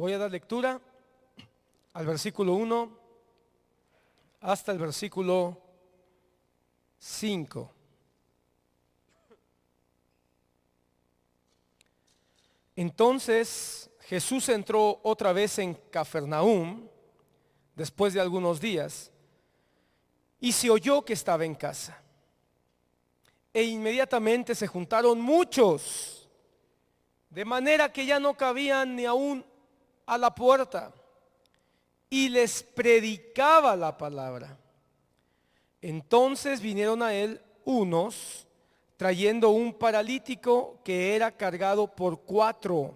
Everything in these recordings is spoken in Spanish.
Voy a dar lectura al versículo 1 hasta el versículo 5. Entonces Jesús entró otra vez en Cafarnaúm después de algunos días y se oyó que estaba en casa. E inmediatamente se juntaron muchos, de manera que ya no cabían ni aún a la puerta, y les predicaba la palabra. Entonces vinieron a él unos trayendo un paralítico que era cargado por 4.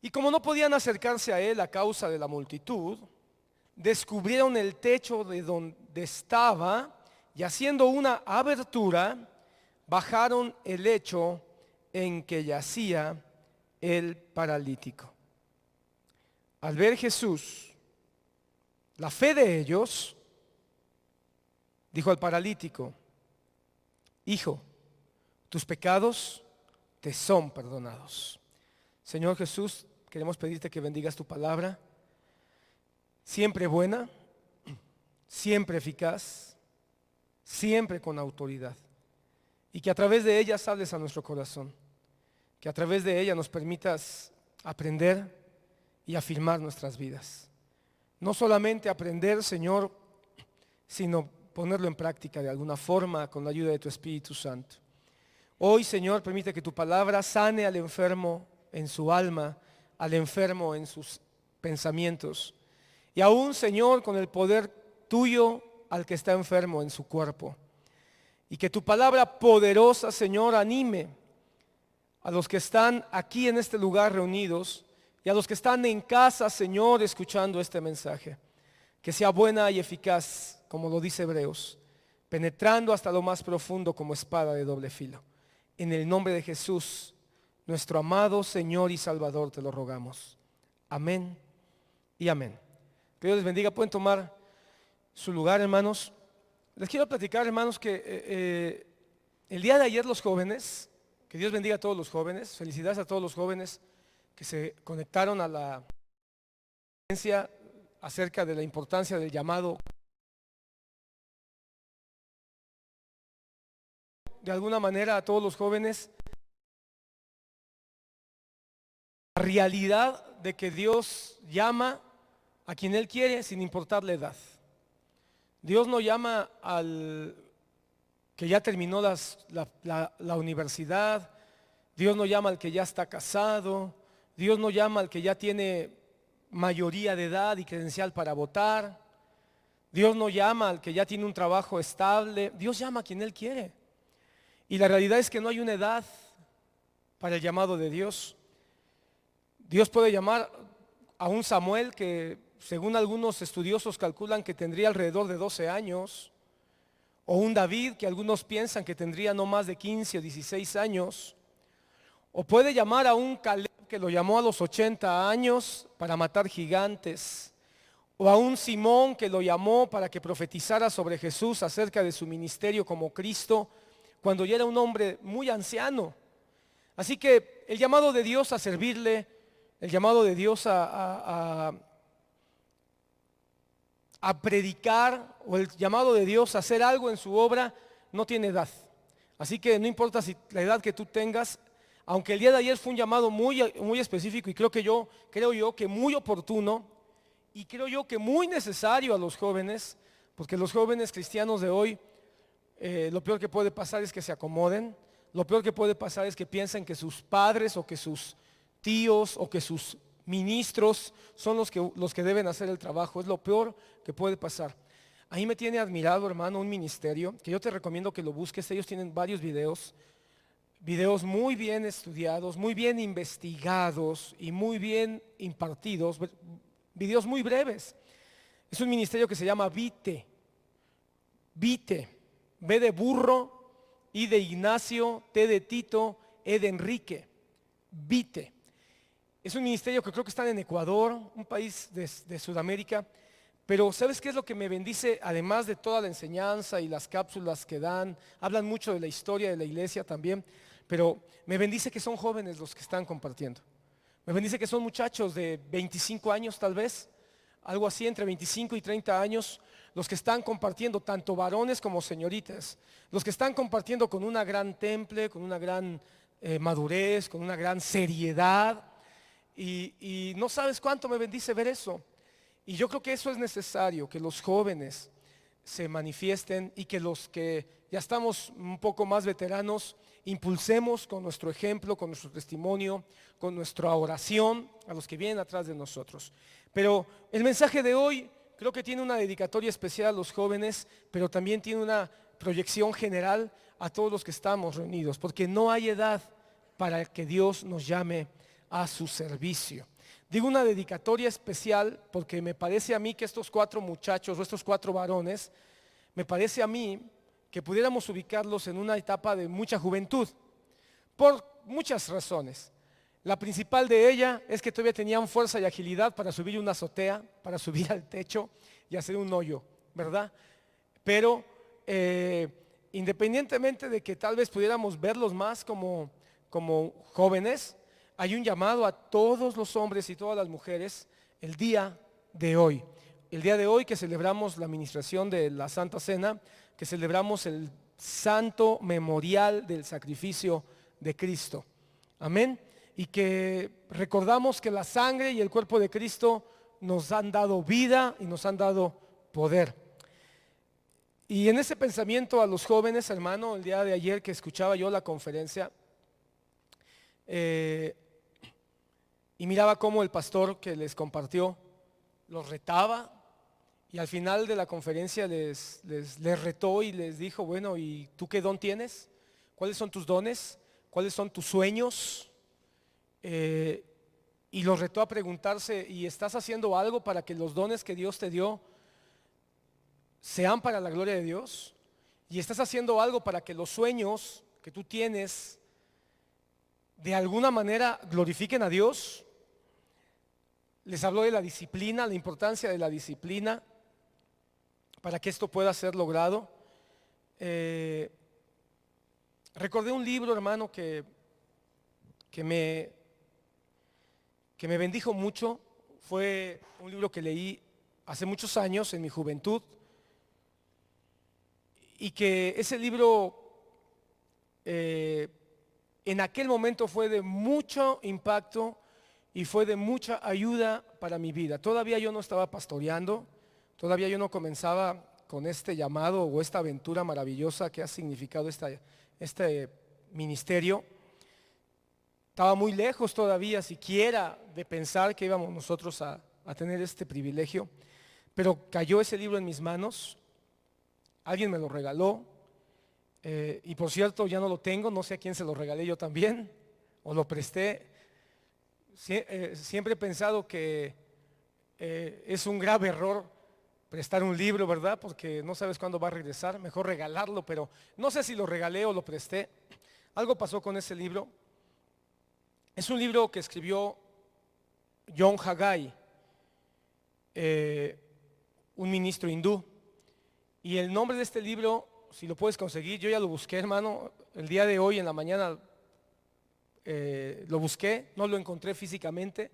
Y como no podían acercarse a él a causa de la multitud, descubrieron el techo de donde estaba y haciendo una abertura, bajaron el lecho en que yacía el paralítico. Al ver Jesús la fe de ellos, dijo al paralítico: Hijo, tus pecados te son perdonados. Señor Jesús, queremos pedirte que bendigas tu palabra, siempre buena, siempre eficaz, siempre con autoridad, y que a través de ella hables a nuestro corazón, que a través de ella nos permitas aprender y afirmar nuestras vidas. No solamente aprender, Señor, sino ponerlo en práctica de alguna forma con la ayuda de tu Espíritu Santo. Hoy, Señor, permite que tu palabra sane al enfermo en su alma, al enfermo en sus pensamientos, y aún, Señor, con el poder tuyo al que está enfermo en su cuerpo. Y que tu palabra poderosa, Señor, anime a los que están aquí en este lugar reunidos y a los que están en casa, Señor, escuchando este mensaje. Que sea buena y eficaz, como lo dice Hebreos, penetrando hasta lo más profundo como espada de doble filo. En el nombre de Jesús, nuestro amado Señor y Salvador, te lo rogamos. Amén y amén. Que Dios les bendiga. Pueden tomar su lugar, hermanos. Les quiero platicar, hermanos, que el día de ayer los jóvenes, que Dios bendiga a todos los jóvenes, felicidades a todos los jóvenes que se conectaron a la conferencia acerca de la importancia del llamado. De alguna manera a todos los jóvenes la realidad de que Dios llama a quien Él quiere sin importar la edad. Dios no llama al que ya terminó la universidad, Dios no llama al que ya está casado, Dios no llama al que ya tiene mayoría de edad y credencial para votar, Dios no llama al que ya tiene un trabajo estable, Dios llama a quien Él quiere. Y la realidad es que no hay una edad para el llamado de Dios. Dios puede llamar a un Samuel que, según algunos estudiosos, calculan que tendría alrededor de 12 años, o un David que algunos piensan que tendría no más de 15 o 16 años, o puede llamar a un Caleb que lo llamó a los 80 años para matar gigantes, o a un Simón que lo llamó para que profetizara sobre Jesús acerca de su ministerio como Cristo, cuando ya era un hombre muy anciano. Así que el llamado de Dios a servirle, el llamado de Dios a predicar, o el llamado de Dios a hacer algo en su obra, no tiene edad. Así que no importa si la edad que tú tengas, aunque el día de ayer fue un llamado muy específico, y creo yo que muy oportuno, y creo yo que muy necesario a los jóvenes, porque los jóvenes cristianos de hoy, lo peor que puede pasar es que se acomoden. Lo peor que puede pasar es que piensen que sus padres o que sus tíos o que sus ministros son los que deben hacer el trabajo. Es lo peor que puede pasar. A mí me tiene admirado, hermano, un ministerio que yo te recomiendo que lo busques. Ellos tienen varios videos muy bien estudiados, muy bien investigados y muy bien impartidos, videos muy breves. Es un ministerio que se llama Vite. B de burro, I de Ignacio, T de Tito, E de Enrique. Vite. Es un ministerio que creo que está en Ecuador, un país de Sudamérica. Pero ¿sabes qué es lo que me bendice? Además de toda la enseñanza y las cápsulas que dan, hablan mucho de la historia de la iglesia también, pero me bendice que son jóvenes los que están compartiendo. Me bendice que son muchachos de 25 años tal vez, algo así, entre 25 y 30 años, los que están compartiendo, tanto varones como señoritas, los que están compartiendo con una gran temple, con una gran madurez, con una gran seriedad. Y no sabes cuánto me bendice ver eso. Y yo creo que eso es necesario, que los jóvenes se manifiesten y que los que ya estamos un poco más veteranos, impulsemos con nuestro ejemplo, con nuestro testimonio, con nuestra oración a los que vienen atrás de nosotros. Pero el mensaje de hoy creo que tiene una dedicatoria especial a los jóvenes, pero también tiene una proyección general a todos los que estamos reunidos, porque no hay edad para que Dios nos llame a su servicio. Digo una dedicatoria especial porque me parece a mí que estos 4 muchachos o estos 4 varones, me parece a mí que pudiéramos ubicarlos en una etapa de mucha juventud, por muchas razones. La principal de ella es que todavía tenían fuerza y agilidad para subir una azotea, para subir al techo y hacer un hoyo, ¿verdad? Pero independientemente de que tal vez pudiéramos verlos más como jóvenes, hay un llamado a todos los hombres y todas las mujeres el día de hoy. El día de hoy que celebramos la administración de la Santa Cena, que celebramos el santo memorial del sacrificio de Cristo. Amén. Y que recordamos que la sangre y el cuerpo de Cristo nos han dado vida y nos han dado poder. Y en ese pensamiento a los jóvenes, hermano, el día de ayer que escuchaba yo la conferencia, y miraba cómo el pastor que les compartió los retaba, y al final de la conferencia les retó y les dijo, bueno, ¿y tú qué don tienes? ¿Cuáles son tus dones? ¿Cuáles son tus sueños? Y los retó a preguntarse, ¿y estás haciendo algo para que los dones que Dios te dio sean para la gloria de Dios? ¿Y estás haciendo algo para que los sueños que tú tienes de alguna manera glorifiquen a Dios? Les habló de la disciplina, la importancia de la disciplina para que esto pueda ser logrado. Recordé un libro, hermano, que me bendijo mucho. Fue un libro que leí hace muchos años, en mi juventud, y que ese libro en aquel momento fue de mucho impacto y fue de mucha ayuda para mi vida. Todavía yo no estaba pastoreando, todavía yo no comenzaba con este llamado o esta aventura maravillosa que ha significado este ministerio. Estaba muy lejos todavía siquiera de pensar que íbamos nosotros a tener este privilegio, pero cayó ese libro en mis manos, alguien me lo regaló, y por cierto ya no lo tengo, no sé a quién se lo regalé yo también, o lo presté. Siempre he pensado que es un grave error prestar un libro, ¿verdad? Porque no sabes cuándo va a regresar, mejor regalarlo, pero no sé si lo regalé o lo presté. Algo pasó con ese libro. Es un libro que escribió John Haggai, un ministro hindú. Y el nombre de este libro, si lo puedes conseguir, yo ya lo busqué, hermano, el día de hoy en la mañana lo busqué, no lo encontré físicamente,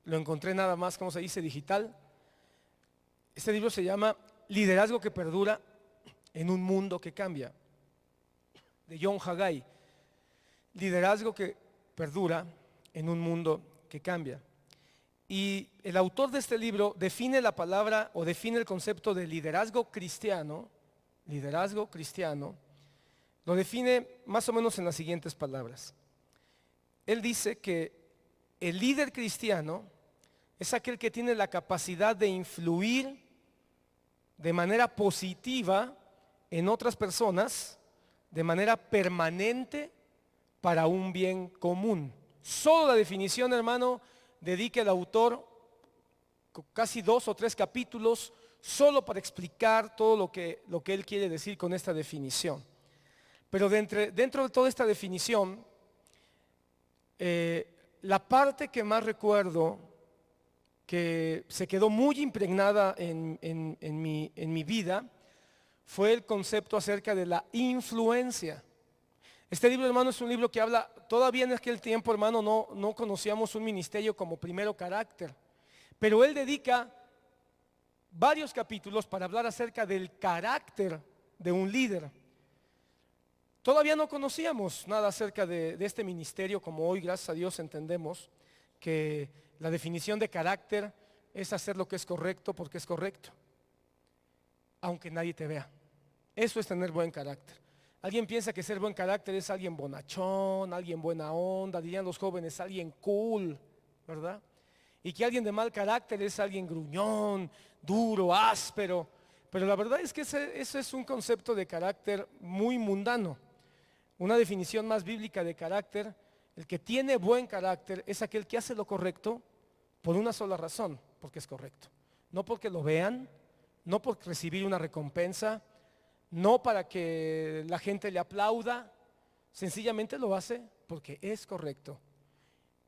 lo encontré nada más, ¿cómo se dice? Digital. Este libro se llama Liderazgo que perdura en un mundo que cambia, de John Haggai. Liderazgo que perdura en un mundo que cambia. Y el autor de este libro define la palabra o define el concepto de liderazgo cristiano, lo define más o menos en las siguientes palabras. Él dice que el líder cristiano es aquel que tiene la capacidad de influir de manera positiva en otras personas, de manera permanente para un bien común. Solo la definición, hermano, dedica el autor casi 2 o 3 capítulos solo para explicar todo lo que él quiere decir con esta definición. Pero dentro de toda esta definición, la parte que más recuerdo, que se quedó muy impregnada en mi vida, fue el concepto acerca de la influencia. Este libro, hermano, es un libro que habla, todavía en aquel tiempo, hermano, no conocíamos un ministerio como primero carácter, pero él dedica varios capítulos para hablar acerca del carácter de un líder. Todavía no conocíamos nada acerca de este ministerio, como hoy, gracias a Dios, entendemos que la definición de carácter es hacer lo que es correcto porque es correcto, aunque nadie te vea. Eso es tener buen carácter. Alguien piensa que ser buen carácter es alguien bonachón, alguien buena onda, dirían los jóvenes, alguien cool, ¿verdad? Y que alguien de mal carácter es alguien gruñón, duro, áspero. Pero la verdad es que ese es un concepto de carácter muy mundano. Una definición más bíblica de carácter, el que tiene buen carácter es aquel que hace lo correcto por una sola razón, porque es correcto. No porque lo vean, no por recibir una recompensa, no para que la gente le aplauda, sencillamente lo hace porque es correcto.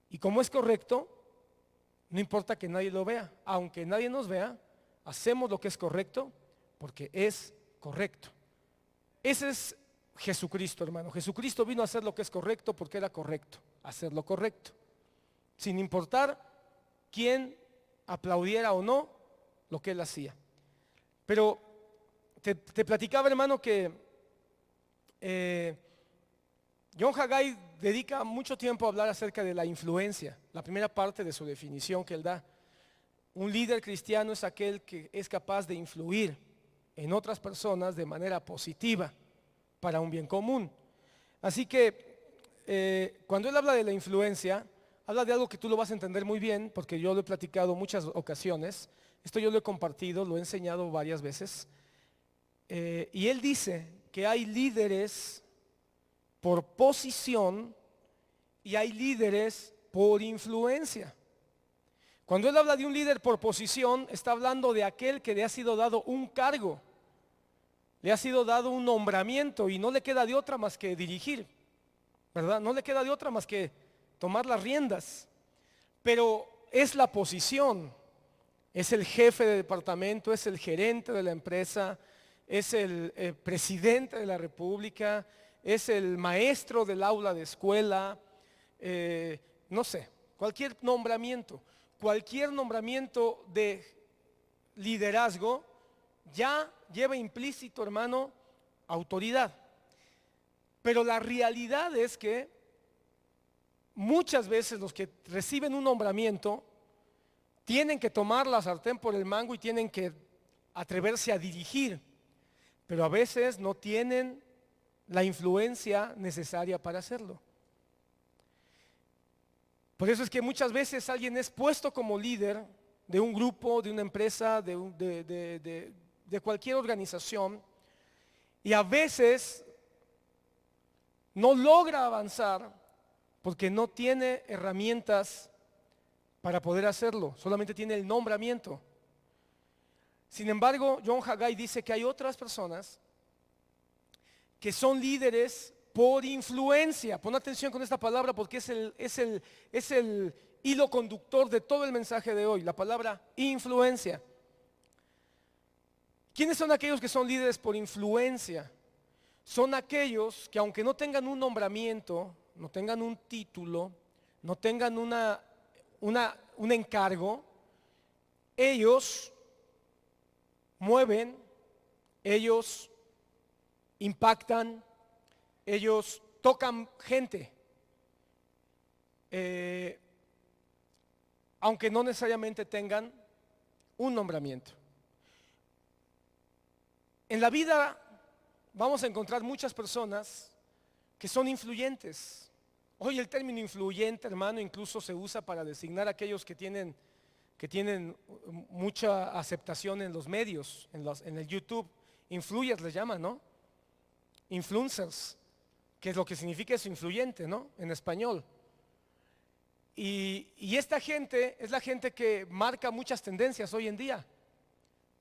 Y como es correcto, no importa que nadie lo vea, aunque nadie nos vea, hacemos lo que es correcto porque es correcto. Ese es Jesucristo, hermano. Jesucristo vino a hacer lo que es correcto porque era correcto, hacer lo correcto, sin importar quién aplaudiera o no lo que él hacía. Pero te platicaba, hermano, que John Haggai dedica mucho tiempo a hablar acerca de la influencia, la primera parte de su definición que él da. Un líder cristiano es aquel que es capaz de influir en otras personas de manera positiva para un bien común. Así que cuando él habla de la influencia, habla de algo que tú lo vas a entender muy bien, porque yo lo he platicado muchas ocasiones. Esto yo lo he compartido, lo he enseñado varias veces. Y él dice que hay líderes por posición y hay líderes por influencia. Cuando él habla de un líder por posición, está hablando de aquel que le ha sido dado un cargo, le ha sido dado un nombramiento y no le queda de otra más que dirigir, ¿verdad? No le queda de otra más que tomar las riendas. Pero es la posición, es el jefe de departamento, es el gerente de la empresa, es el presidente de la república, es el maestro del aula de escuela, no sé, cualquier nombramiento de liderazgo ya lleva implícito, hermano, autoridad. Pero la realidad es que muchas veces los que reciben un nombramiento tienen que tomar la sartén por el mango y tienen que atreverse a dirigir, pero a veces no tienen la influencia necesaria para hacerlo. Por eso es que muchas veces alguien es puesto como líder de un grupo, de una empresa, de cualquier organización, y a veces no logra avanzar porque no tiene herramientas para poder hacerlo, solamente tiene el nombramiento. Sin embargo, John Haggai dice que hay otras personas que son líderes por influencia. Pon atención con esta palabra porque es el hilo conductor de todo el mensaje de hoy, la palabra influencia. ¿Quiénes son aquellos que son líderes por influencia? Son aquellos que aunque no tengan un nombramiento, no tengan un título, no tengan un encargo, ellos mueven, ellos impactan, ellos tocan gente, aunque no necesariamente tengan un nombramiento. En la vida vamos a encontrar muchas personas que son influyentes. Hoy el término influyente, hermano, incluso se usa para designar a aquellos que tienen mucha aceptación en los medios, en el YouTube. Influyers les llaman, ¿no? Influencers, que es lo que significa eso, influyente, ¿no? En español. Y esta gente es la gente que marca muchas tendencias hoy en día,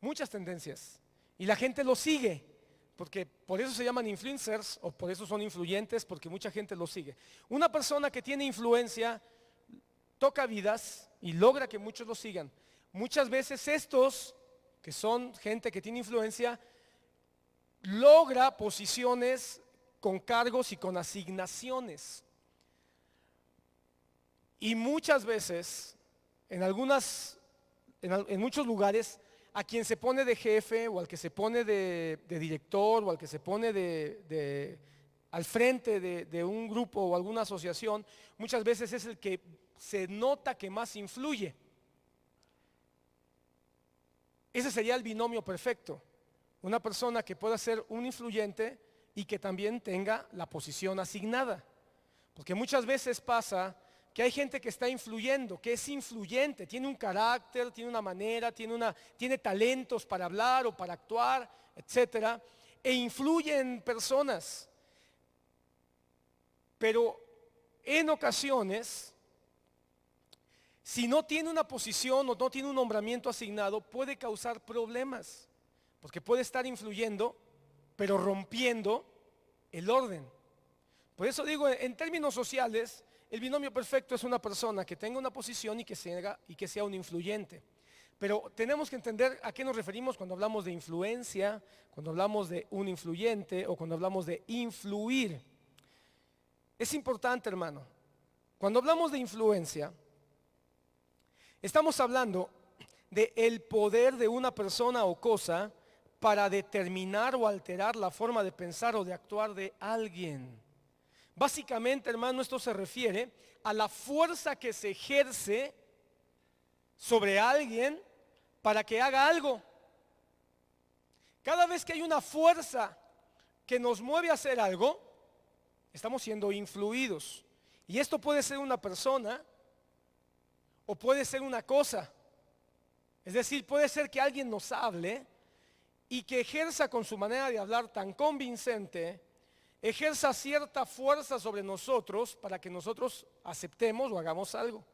muchas tendencias. Y la gente lo sigue, porque por eso se llaman influencers, o por eso son influyentes, porque mucha gente lo sigue. Una persona que tiene influencia toca vidas y logra que muchos lo sigan. Muchas veces estos, que son gente que tiene influencia, logra posiciones con cargos y con asignaciones. Y muchas veces, en muchos lugares, a quien se pone de jefe o al que se pone de director o al que se pone al frente de un grupo o alguna asociación, muchas veces es el que se nota que más influye. Ese sería el binomio perfecto. Una persona que pueda ser un influyente y que también tenga la posición asignada. Porque muchas veces pasa que hay gente que está influyendo, que es influyente, tiene un carácter, tiene una manera, tiene talentos para hablar o para actuar, etcétera, e influye en personas. Pero en ocasiones, si no tiene una posición o no tiene un nombramiento asignado, puede causar problemas, porque puede estar influyendo, pero rompiendo el orden. Por eso digo, en términos sociales, el binomio perfecto es una persona que tenga una posición y que sea un influyente. Pero tenemos que entender a qué nos referimos cuando hablamos de influencia, cuando hablamos de un influyente o cuando hablamos de influir. Es importante, hermano. Cuando hablamos de influencia, estamos hablando del poder de una persona o cosa para determinar o alterar la forma de pensar o de actuar de alguien. Básicamente, hermano, esto se refiere a la fuerza que se ejerce sobre alguien para que haga algo. Cada vez que hay una fuerza que nos mueve a hacer algo, estamos siendo influidos. Y esto puede ser una persona o puede ser una cosa. Es decir, puede ser que alguien nos hable y que ejerza con su manera de hablar tan convincente, ejerza cierta fuerza sobre nosotros para que nosotros aceptemos o hagamos algo.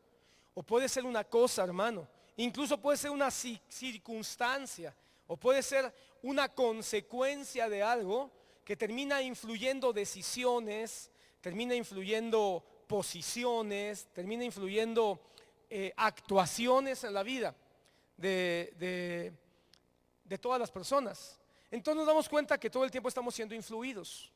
O puede ser una cosa, hermano. Incluso puede ser una circunstancia. O puede ser una consecuencia de algo que termina influyendo decisiones, termina influyendo posiciones, termina influyendo actuaciones en la vida de todas las personas. Entonces nos damos cuenta que todo el tiempo estamos siendo influidos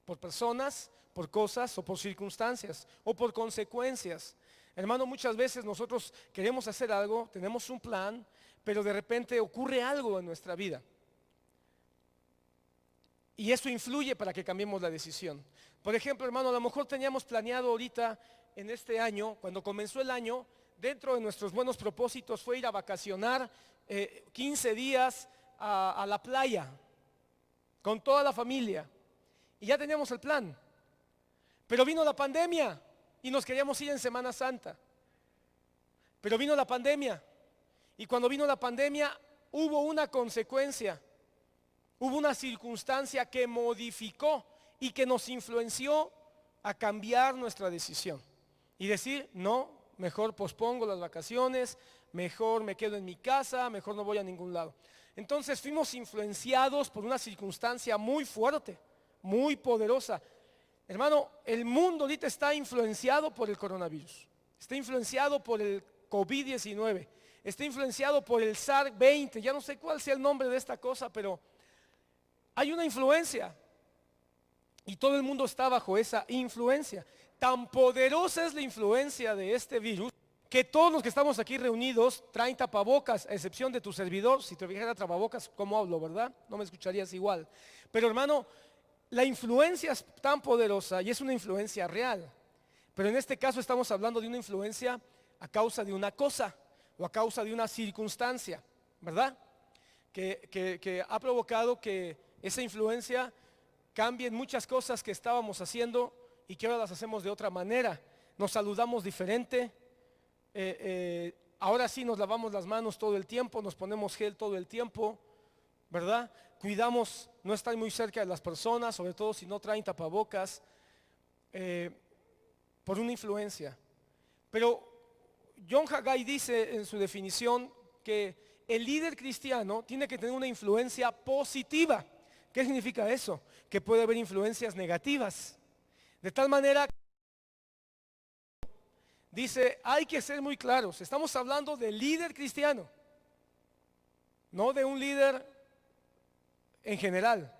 por personas, por cosas o por circunstancias o por consecuencias. Hermano, muchas veces nosotros queremos hacer algo, tenemos un plan, pero de repente ocurre algo en nuestra vida. Y eso influye para que cambiemos la decisión. Por ejemplo, hermano, a lo mejor teníamos planeado ahorita en este año, cuando comenzó el año, dentro de nuestros buenos propósitos fue ir a vacacionar 15 días a la playa con toda la familia. Y ya teníamos el plan. Pero vino la pandemia y nos queríamos ir en Semana Santa. Pero vino la pandemia. Y cuando vino la pandemia hubo una consecuencia. Hubo una circunstancia que modificó y que nos influenció a cambiar nuestra decisión. Y decir, no, mejor pospongo las vacaciones, mejor me quedo en mi casa, mejor no voy a ningún lado. Entonces fuimos influenciados por una circunstancia muy fuerte, muy poderosa. Hermano, el mundo ahorita está influenciado por el coronavirus, está influenciado por el COVID-19, está influenciado por el SARS-20, ya no sé cuál sea el nombre de esta cosa, pero hay una influencia y todo el mundo está bajo esa influencia. Tan poderosa es la influencia de este virus que todos los que estamos aquí reunidos traen tapabocas, a excepción de tu servidor. Si te dijera tapabocas, ¿cómo hablo, verdad? No me escucharías igual. Pero hermano, la influencia es tan poderosa y es una influencia real. Pero en este caso estamos hablando de una influencia a causa de una cosa o a causa de una circunstancia, ¿verdad? Que ha provocado que esa influencia cambie en muchas cosas que estábamos haciendo y que ahora las hacemos de otra manera. Nos saludamos diferente. Ahora sí nos lavamos las manos todo el tiempo, nos ponemos gel todo el tiempo, ¿verdad? Cuidamos no estar muy cerca de las personas, sobre todo si no traen tapabocas, por una influencia. Pero John Haggai dice en su definición que el líder cristiano tiene que tener una influencia positiva. ¿Qué significa eso? Que puede haber influencias negativas. De tal manera, dice, hay que ser muy claros. Estamos hablando del líder cristiano, no de un líder en general.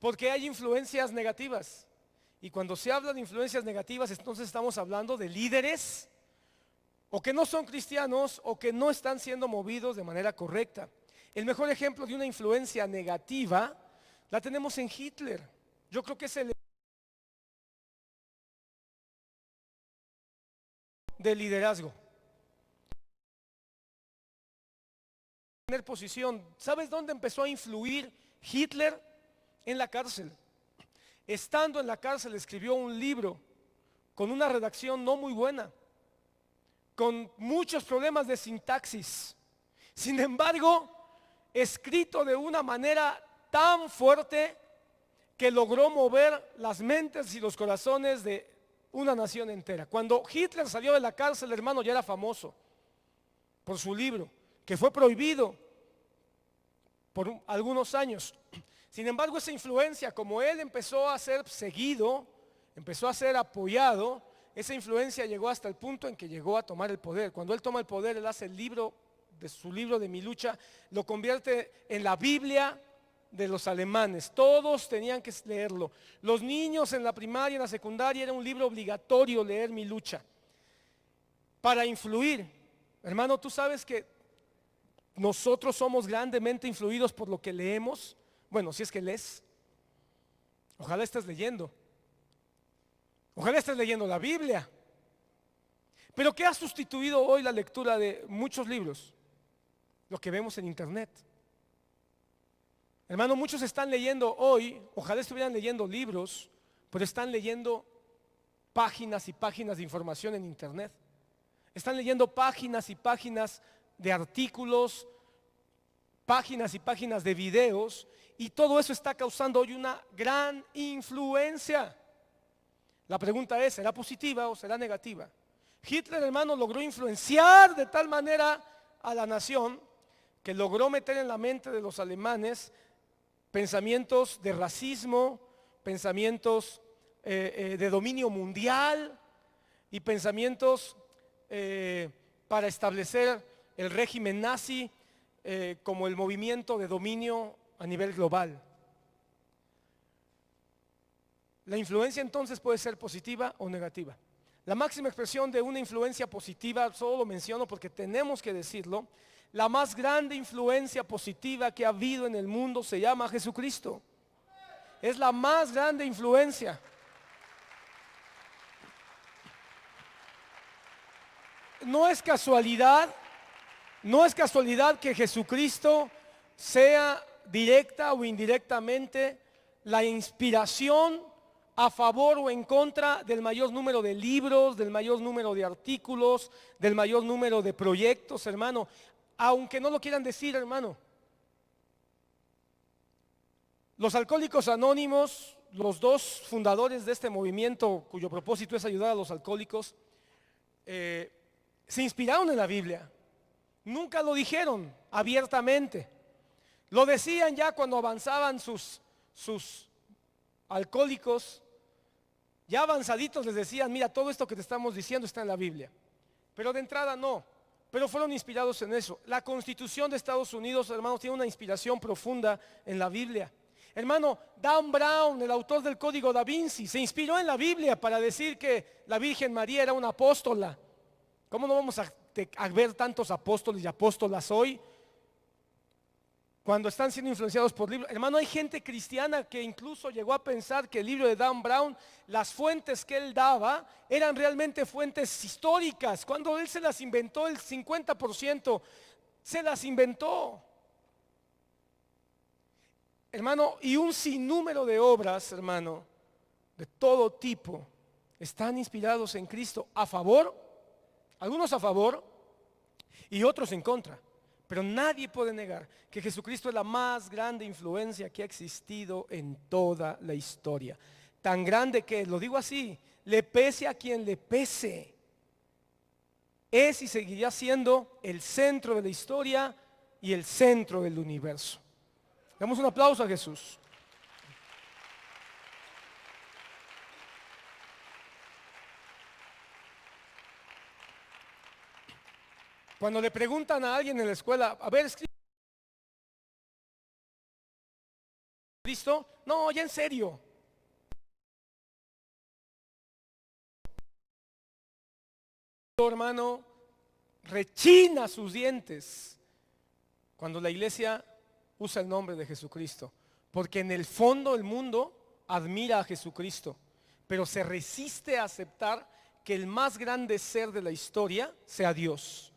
Porque hay influencias negativas. Y cuando se habla de influencias negativas, entonces estamos hablando de líderes o que no son cristianos o que no están siendo movidos de manera correcta. El mejor ejemplo de una influencia negativa la tenemos en Hitler. Yo creo que es el de liderazgo. Tener posición. ¿Sabes dónde empezó a influir Hitler? En la cárcel. Estando en la cárcel escribió un libro con una redacción no muy buena, con muchos problemas de sintaxis. Sin embargo, escrito de una manera tan fuerte que logró mover las mentes y los corazones de una nación entera. Cuando Hitler salió de la cárcel, hermano, ya era famoso por su libro, que fue prohibido por algunos años. Sin embargo, esa influencia, como él empezó a ser seguido, empezó a ser apoyado, esa influencia llegó hasta el punto en que llegó a tomar el poder. Cuando él toma el poder, él hace el libro, de su libro de Mi Lucha, lo convierte en la Biblia de los alemanes. Todos tenían que leerlo. Los niños en la primaria, en la secundaria, era un libro obligatorio leer Mi Lucha. Para influir, hermano, tú sabes que nosotros somos grandemente influidos por lo que leemos. Bueno, si es que lees, ojalá estés leyendo. Ojalá estés leyendo la Biblia. Pero ¿qué ha sustituido hoy la lectura de muchos libros? Lo que vemos en internet. Hermano, muchos están leyendo hoy, ojalá estuvieran leyendo libros, pero están leyendo páginas y páginas de información en internet. Están leyendo páginas y páginas de artículos, páginas y páginas de videos, y todo eso está causando hoy una gran influencia. La pregunta es, ¿será positiva o será negativa? Hitler, hermano, logró influenciar de tal manera a la nación que logró meter en la mente de los alemanes pensamientos de racismo, pensamientos de dominio mundial y pensamientos para establecer el régimen nazi como el movimiento de dominio a nivel global. La influencia entonces puede ser positiva o negativa. La máxima expresión de una influencia positiva, solo lo menciono porque tenemos que decirlo, la más grande influencia positiva que ha habido en el mundo se llama Jesucristo. Es la más grande influencia. No es casualidad que Jesucristo sea directa o indirectamente la inspiración a favor o en contra del mayor número de libros, del mayor número de artículos, del mayor número de proyectos, hermano. Aunque no lo quieran decir, hermano. Los Alcohólicos Anónimos, los dos fundadores de este movimiento, cuyo propósito es ayudar a los alcohólicos, se inspiraron en la Biblia. Nunca lo dijeron abiertamente. Lo decían ya cuando avanzaban sus alcohólicos. Ya avanzaditos les decían, mira, todo esto que te estamos diciendo está en la Biblia. Pero de entrada no. Pero fueron inspirados en eso. La Constitución de Estados Unidos, hermanos, tiene una inspiración profunda en la Biblia. Hermano, Dan Brown, el autor del Código Da Vinci, se inspiró en la Biblia para decir que la Virgen María era una apóstola. ¿Cómo no vamos a ver tantos apóstoles y apóstolas hoy cuando están siendo influenciados por libros? Hermano, hay gente cristiana que incluso llegó a pensar que el libro de Dan Brown, las fuentes que él daba eran realmente fuentes históricas. Cuando él se las inventó, el 50% se las inventó. Hermano, y un sinnúmero de obras, hermano, de todo tipo, están inspirados en Cristo a favor, algunos a favor y otros en contra. Pero nadie puede negar que Jesucristo es la más grande influencia que ha existido en toda la historia. Tan grande que, lo digo así, le pese a quien le pese, es y seguirá siendo el centro de la historia y el centro del universo. Damos un aplauso a Jesús. Cuando le preguntan a alguien en la escuela, a ver, escribe Cristo, Jesucristo? No, ya en serio. Hermano, rechina sus dientes cuando la iglesia usa el nombre de Jesucristo, porque en el fondo el mundo admira a Jesucristo, pero se resiste a aceptar que el más grande ser de la historia sea Dios.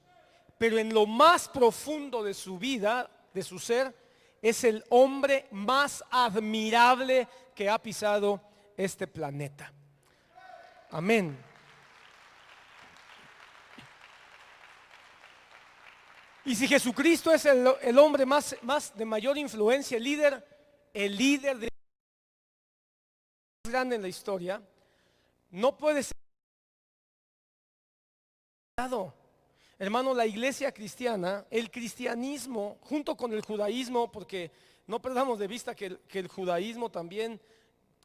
Pero en lo más profundo de su vida, de su ser, es el hombre más admirable que ha pisado este planeta. Amén. Y si Jesucristo es el hombre más de mayor influencia, el líder más grande en la historia, no puede ser. Hermano, la iglesia cristiana, el cristianismo, junto con el judaísmo, porque no perdamos de vista que el judaísmo también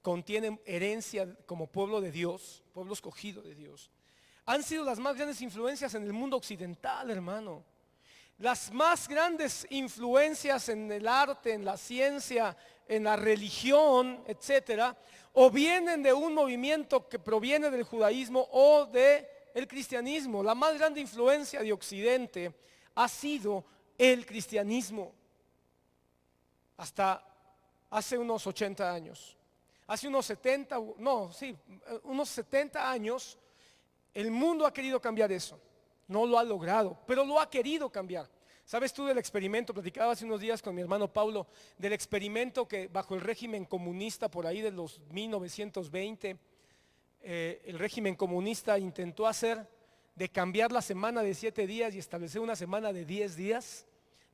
contiene herencia como pueblo de Dios, pueblo escogido de Dios, han sido las más grandes influencias en el mundo occidental, hermano. Las más grandes influencias en el arte, en la ciencia, en la religión, etcétera, o vienen de un movimiento que proviene del judaísmo o de el cristianismo. La más grande influencia de Occidente ha sido el cristianismo. Hasta hace unos 80 años. Hace unos 70 años, el mundo ha querido cambiar eso. No lo ha logrado, pero lo ha querido cambiar. ¿Sabes tú del experimento? Platicaba hace unos días con mi hermano Paulo del experimento que bajo el régimen comunista por ahí de los 1920, el régimen comunista intentó hacer de cambiar la semana de 7 días y establecer una semana de 10 días,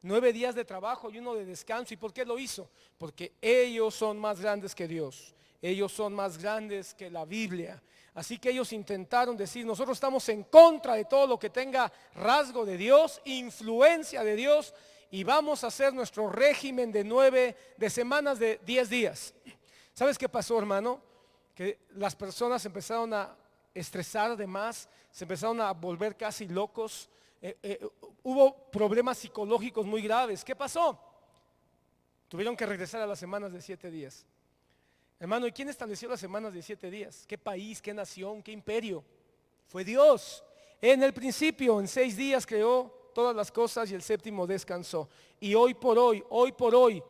9 días de trabajo y uno de descanso. ¿Y por qué lo hizo? Porque ellos son más grandes que Dios, ellos son más grandes que la Biblia. Así que ellos intentaron decir, nosotros estamos en contra de todo lo que tenga rasgo de Dios, influencia de Dios, y vamos a hacer nuestro régimen de semanas de 10 días. ¿Sabes qué pasó, hermano? Que las personas empezaron a estresar de más, se empezaron a volver casi locos, hubo problemas psicológicos muy graves. ¿Qué pasó? Tuvieron que regresar a las semanas de 7 días. Hermano, ¿y quién estableció las semanas de 7 días? ¿Qué país, qué nación, qué imperio? Fue Dios. En el principio, en 6 días creó todas las cosas y el séptimo descansó. Y hoy por hoy,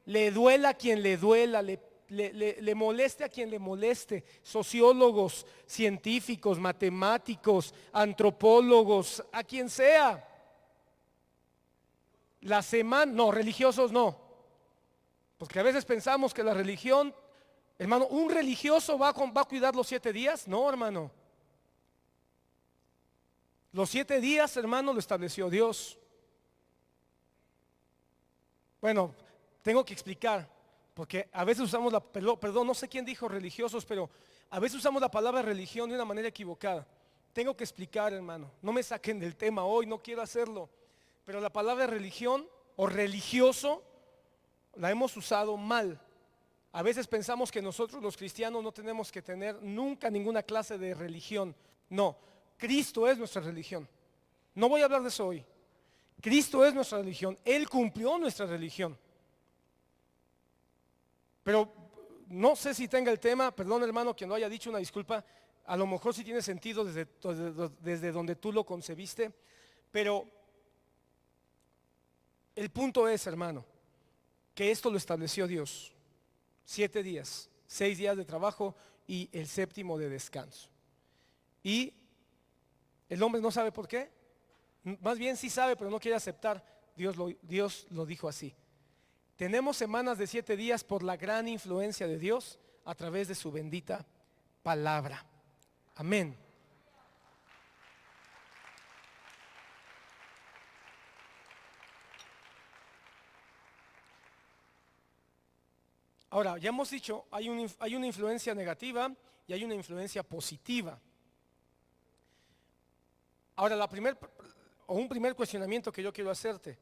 le duela a quien le duela, le moleste a quien le moleste, sociólogos, científicos, matemáticos, antropólogos, a quien sea. La semana, no, religiosos no. Porque a veces pensamos que la religión, hermano, ¿un religioso va a cuidar los 7 días? No, hermano. Los 7 días, hermano, lo estableció Dios. Bueno, tengo que explicar, porque a veces usamos perdón, no sé quién dijo religiosos, pero a veces usamos la palabra religión de una manera equivocada. Tengo que explicar, hermano, no me saquen del tema hoy, no quiero hacerlo, pero la palabra religión o religioso la hemos usado mal. A veces pensamos que nosotros los cristianos no tenemos que tener nunca ninguna clase de religión. No, Cristo es nuestra religión. No voy a hablar de eso hoy. Cristo es nuestra religión. Él cumplió nuestra religión. Pero no sé si tenga el tema, perdón hermano, quien lo haya dicho, una disculpa. A lo mejor sí tiene sentido desde donde tú lo concebiste. Pero el punto es, hermano, que esto lo estableció Dios. 7 días, 6 días de trabajo y el séptimo de descanso. Y el hombre no sabe por qué. Más bien sí sabe, pero no quiere aceptar. Dios lo dijo así. Tenemos semanas de 7 días por la gran influencia de Dios a través de su bendita palabra. Amén. Ahora, ya hemos dicho, hay una influencia negativa y hay una influencia positiva. Ahora, un primer cuestionamiento que yo quiero hacerte.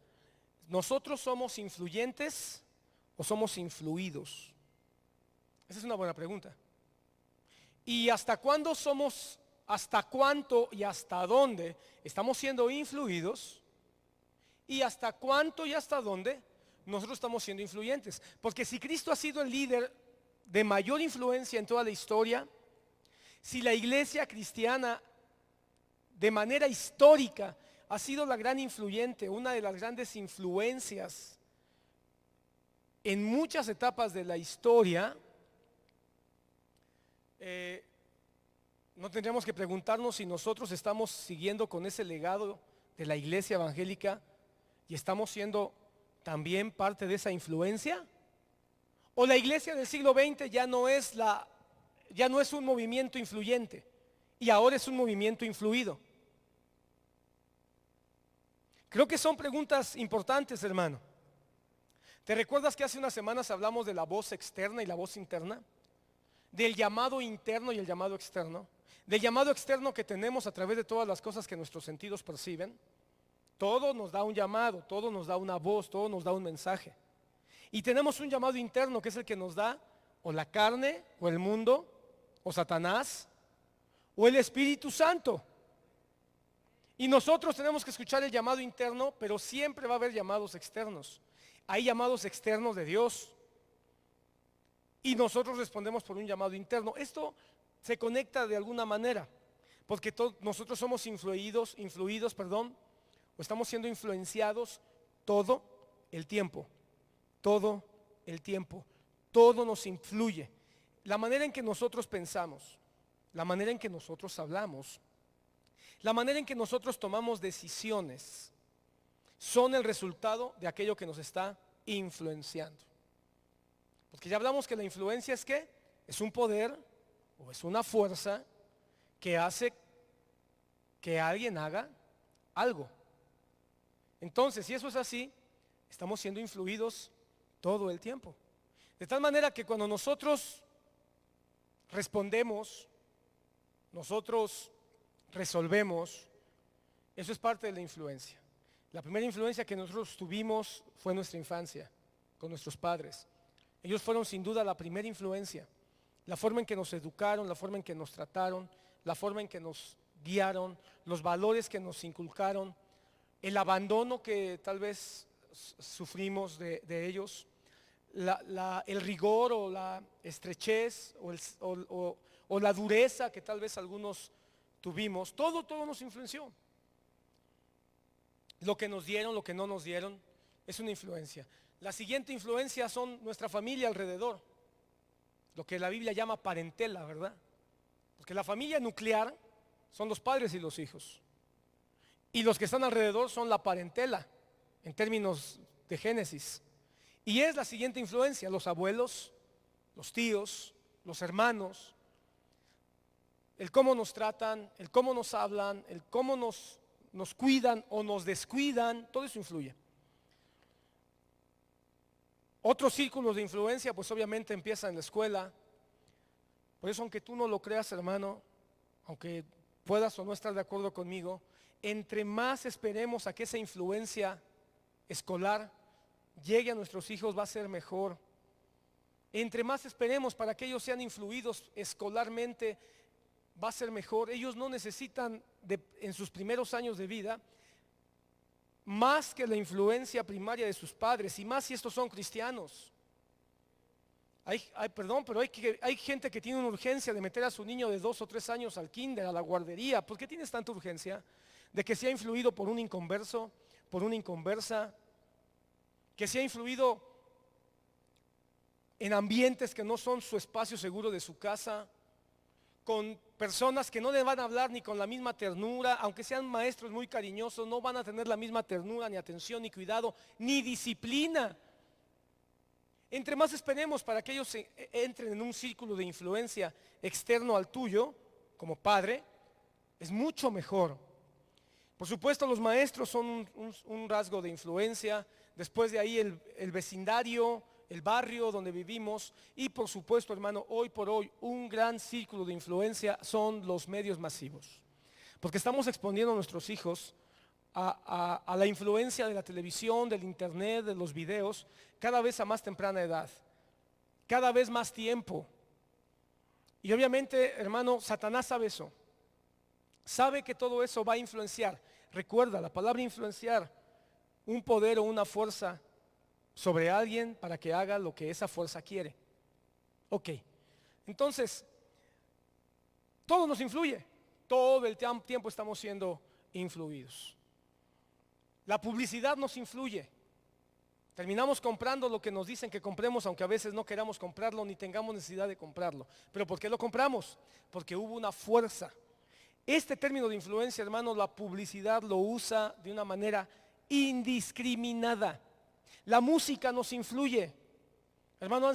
¿Nosotros somos influyentes o somos influidos? Esa es una buena pregunta. ¿Y hasta cuándo hasta cuánto y hasta dónde estamos siendo influidos? ¿Y hasta cuánto y hasta dónde nosotros estamos siendo influyentes. Porque si Cristo ha sido el líder de mayor influencia en toda la historia, si la iglesia cristiana de manera histórica ha sido la gran influyente, una de las grandes influencias en muchas etapas de la historia, no tendríamos que preguntarnos si nosotros estamos siguiendo con ese legado de la iglesia evangélica y estamos siendo también parte de esa influencia. O la iglesia del siglo XX ya no es un movimiento influyente y ahora es un movimiento influido. Creo que son preguntas importantes, hermano. ¿Te recuerdas que hace unas semanas hablamos de la voz externa y la voz interna? Del llamado interno y el llamado externo. Del llamado externo que tenemos a través de todas las cosas que nuestros sentidos perciben. Todo nos da un llamado, todo nos da una voz, todo nos da un mensaje. Y tenemos un llamado interno que es el que nos da o la carne, o el mundo, o Satanás, o el Espíritu Santo. Y nosotros tenemos que escuchar el llamado interno, pero siempre va a haber llamados externos. Hay llamados externos de Dios. Y nosotros respondemos por un llamado interno. Esto se conecta de alguna manera, porque nosotros somos influidos, o estamos siendo influenciados todo el tiempo. Todo el tiempo. Todo nos influye. La manera en que nosotros pensamos, la manera en que nosotros hablamos, la manera en que nosotros tomamos decisiones, son el resultado de aquello que nos está influenciando. Porque ya hablamos que la influencia es ¿qué? Es un poder o es una fuerza que hace que alguien haga algo. Entonces, si eso es así, estamos siendo influidos todo el tiempo. De tal manera que cuando nosotros respondemos, nosotros resolvemos, eso es parte de la influencia. La primera influencia que nosotros tuvimos fue nuestra infancia, con nuestros padres. Ellos fueron sin duda la primera influencia. La forma en que nos educaron, la forma en que nos trataron, la forma en que nos guiaron, los valores que nos inculcaron, el abandono que tal vez sufrimos de ellos, el rigor o la estrechez o la dureza que tal vez algunos tuvimos, todo nos influenció. Lo que nos dieron, lo que no nos dieron, es una influencia. La siguiente influencia son nuestra familia alrededor, lo que la Biblia llama parentela, ¿verdad? Porque la familia nuclear son los padres y los hijos. Y los que están alrededor son la parentela, en términos de Génesis. Y es la siguiente influencia: los abuelos, los tíos, los hermanos, el cómo nos tratan, el cómo nos hablan, el cómo nos cuidan o nos descuidan, todo eso influye. Otros círculos de influencia, pues obviamente empiezan en la escuela. Por eso, aunque tú no lo creas, hermano, aunque puedas o no estar de acuerdo conmigo, entre más esperemos a que esa influencia escolar llegue a nuestros hijos, va a ser mejor. Entre más esperemos para que ellos sean influidos escolarmente, va a ser mejor. Ellos no necesitan en sus primeros años de vida más que la influencia primaria de sus padres, y más si estos son cristianos. Hay gente que tiene una urgencia de meter a su niño de 2 o 3 años al kinder, a la guardería. ¿Por qué tienes tanta urgencia? De que sea influido por un inconverso, por una inconversa, que sea influido en ambientes que no son su espacio seguro de su casa, con personas que no le van a hablar ni con la misma ternura, aunque sean maestros muy cariñosos, no van a tener la misma ternura, ni atención, ni cuidado, ni disciplina. Entre más esperemos para que ellos entren en un círculo de influencia externo al tuyo, como padre, es mucho mejor. Por supuesto, los maestros son un rasgo de influencia. Después de ahí el vecindario, el barrio donde vivimos, y por supuesto, hermano, hoy por hoy un gran círculo de influencia son los medios masivos, porque estamos exponiendo a nuestros hijos a la influencia de la televisión, del internet, de los videos, cada vez a más temprana edad, cada vez más tiempo. Y obviamente, hermano, Satanás sabe eso, sabe que todo eso va a influenciar. Recuerda, la palabra influenciar, un poder o una fuerza sobre alguien para que haga lo que esa fuerza quiere. Ok, entonces, todo nos influye, todo el tiempo estamos siendo influidos. La publicidad nos influye. Terminamos comprando lo que nos dicen que compremos, aunque a veces no queramos comprarlo ni tengamos necesidad de comprarlo. ¿Pero por qué lo compramos? Porque hubo una fuerza. Este término de influencia, hermanos, la publicidad lo usa de una manera indiscriminada. La música nos influye. Hermano,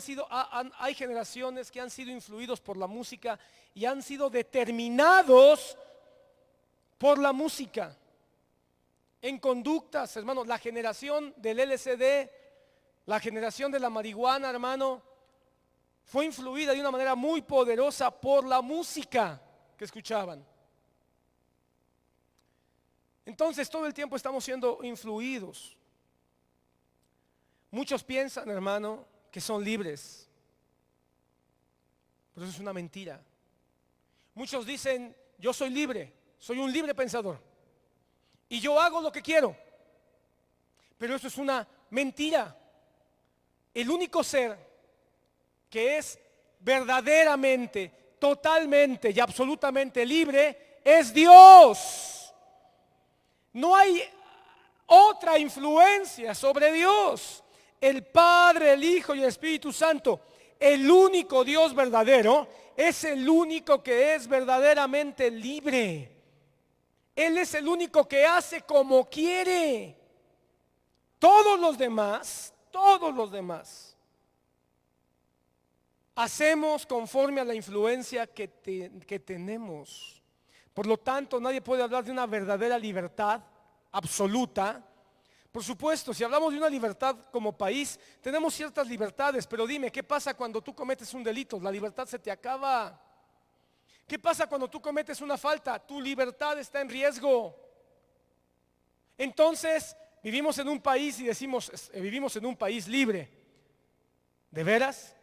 hay generaciones que han sido influidos por la música y han sido determinados por la música. En conductas, hermano, la generación del LSD, la generación de la marihuana, hermano, fue influida de una manera muy poderosa por la música que escuchaban. Entonces todo el tiempo estamos siendo influidos. Muchos piensan, hermano, que son libres, pero eso es una mentira. Muchos dicen, yo soy libre, soy un libre pensador y yo hago lo que quiero, pero eso es una mentira. El único ser que es verdaderamente, totalmente y absolutamente libre es Dios. No hay otra influencia sobre Dios. El Padre, el Hijo y el Espíritu Santo, el único Dios verdadero, es el único que es verdaderamente libre. Él es el único que hace como quiere. Todos los demás, hacemos conforme a la influencia que tenemos. Por lo tanto, nadie puede hablar de una verdadera libertad absoluta. Por supuesto, si hablamos de una libertad como país, tenemos ciertas libertades, pero dime, ¿qué pasa cuando tú cometes un delito? La libertad se te acaba. ¿Qué pasa cuando tú cometes una falta? Tu libertad está en riesgo. Entonces, vivimos en un país y decimos, vivimos en un país libre. ¿De veras?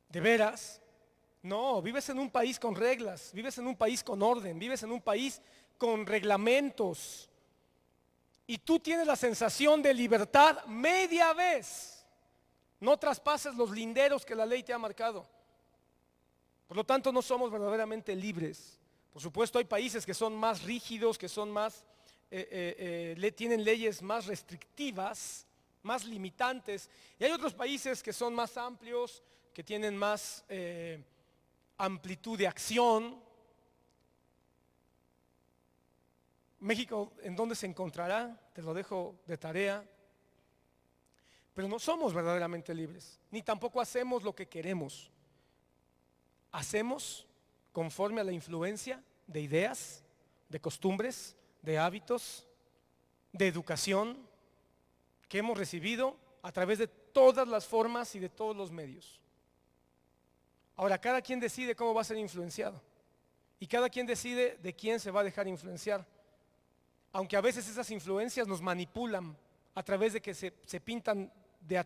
¿De veras? No, vives en un país con reglas, vives en un país con orden, vives en un país con reglamentos. Y tú tienes la sensación de libertad media vez. No traspases los linderos que la ley te ha marcado. Por lo tanto, no somos verdaderamente libres. Por supuesto, hay países que son más rígidos, que son más, tienen leyes más restrictivas, más limitantes. Y hay otros países que son más amplios, que tienen más amplitud de acción. México, ¿en dónde se encontrará? Te lo dejo de tarea. Pero no somos verdaderamente libres, ni tampoco hacemos lo que queremos. Hacemos conforme a la influencia de ideas, de costumbres, de hábitos, de educación que hemos recibido a través de todas las formas y de todos los medios. Ahora, cada quien decide cómo va a ser influenciado y cada quien decide de quién se va a dejar influenciar. Aunque a veces esas influencias nos manipulan a través de que se pintan de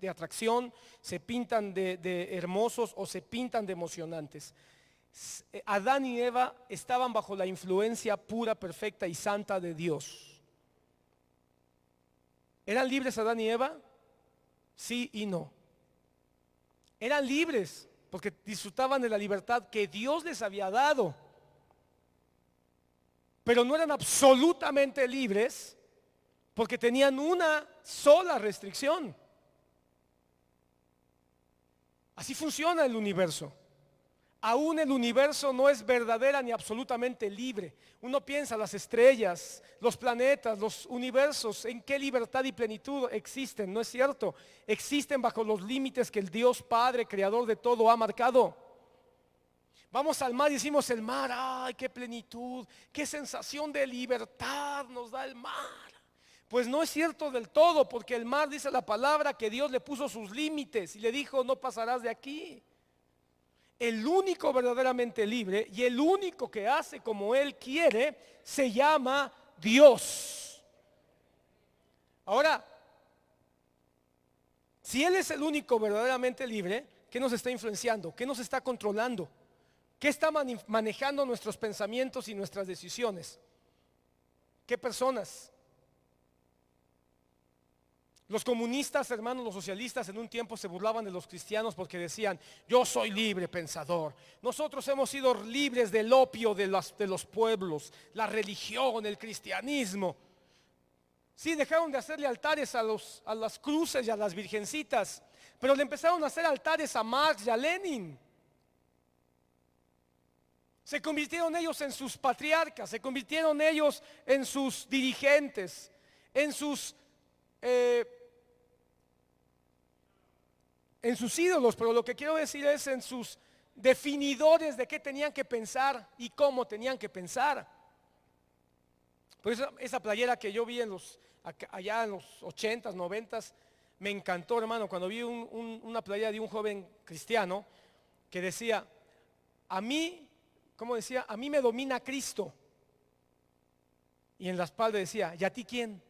atracción, se pintan de hermosos o se pintan de emocionantes. Adán y Eva estaban bajo la influencia pura, perfecta y santa de Dios. ¿Eran libres Adán y Eva? Sí y no. Eran libres porque disfrutaban de la libertad que Dios les había dado. Pero no eran absolutamente libres porque tenían una sola restricción. Así funciona el universo. Aún el universo no es verdadera ni absolutamente libre. Uno piensa las estrellas, los planetas, los universos, ¿en qué libertad y plenitud existen? No es cierto. Existen bajo los límites que el Dios Padre, creador de todo, ha marcado. Vamos al mar y decimos el mar, ay, qué plenitud, qué sensación de libertad nos da el mar. Pues no es cierto del todo, porque el mar, dice la palabra, que Dios le puso sus límites y le dijo, no pasarás de aquí. El único verdaderamente libre y el único que hace como Él quiere se llama Dios. Ahora, si Él es el único verdaderamente libre, ¿qué nos está influenciando? ¿Qué nos está controlando? ¿Qué está manejando nuestros pensamientos y nuestras decisiones? ¿Qué personas? Los comunistas, hermanos, los socialistas en un tiempo se burlaban de los cristianos porque decían: yo soy libre pensador. Nosotros hemos sido libres del opio de los pueblos, la religión, el cristianismo. Sí, dejaron de hacerle altares a las cruces y a las virgencitas, pero le empezaron a hacer altares a Marx y a Lenin. Se convirtieron ellos en sus patriarcas, se convirtieron ellos en sus dirigentes, en sus ídolos, pero lo que quiero decir es en sus definidores de qué tenían que pensar y cómo tenían que pensar. Por eso esa playera que yo vi allá en los 80s, 90s, me encantó, hermano, cuando vi una playera de un joven cristiano que decía: a mí, ¿cómo decía? A mí me domina Cristo. Y en la espalda decía: ¿y a ti quién?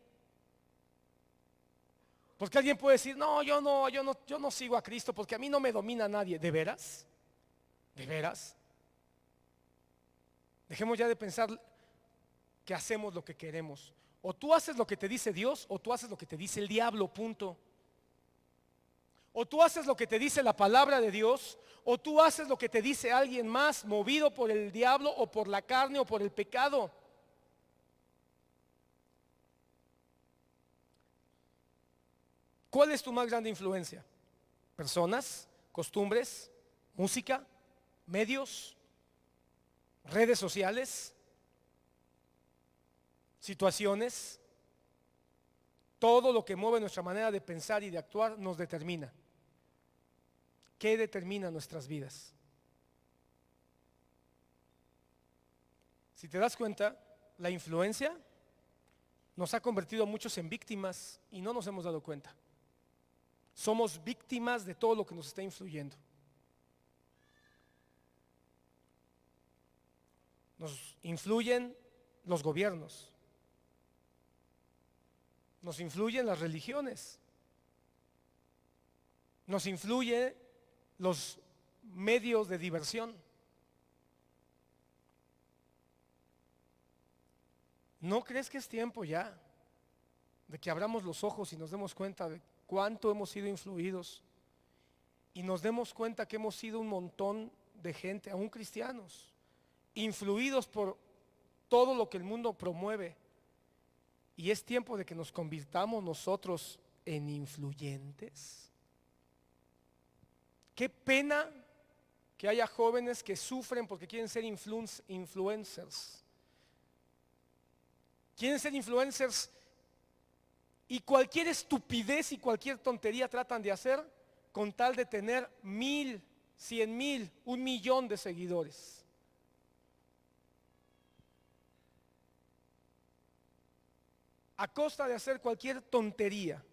Porque alguien puede decir: no, yo no sigo a Cristo porque a mí no me domina nadie. ¿De veras? ¿De veras? Dejemos ya de pensar que hacemos lo que queremos. O tú haces lo que te dice Dios, o tú haces lo que te dice el diablo, punto. O tú haces lo que te dice la palabra de Dios, o tú haces lo que te dice alguien más, movido por el diablo o por la carne o por el pecado. ¿Cuál es tu más grande influencia? ¿Personas, costumbres, música, medios, redes sociales, situaciones? Todo lo que mueve nuestra manera de pensar y de actuar nos determina. ¿Qué determina nuestras vidas? Si te das cuenta, la influencia nos ha convertido a muchos en víctimas y no nos hemos dado cuenta. Somos víctimas de todo lo que nos está influyendo. Nos influyen los gobiernos, nos influyen las religiones, nos influyen los medios de diversión. ¿No crees que es tiempo ya de que abramos los ojos y nos demos cuenta de cuánto hemos sido influidos y nos demos cuenta que hemos sido un montón de gente, aún cristianos, influidos por todo lo que el mundo promueve? Y es tiempo de que nos convirtamos nosotros en influyentes. Qué pena que haya jóvenes que sufren porque quieren ser influencers. Quieren ser influencers y cualquier estupidez y cualquier tontería tratan de hacer con tal de tener 1,000, 100,000, 1,000,000 de seguidores. A costa de hacer cualquier tontería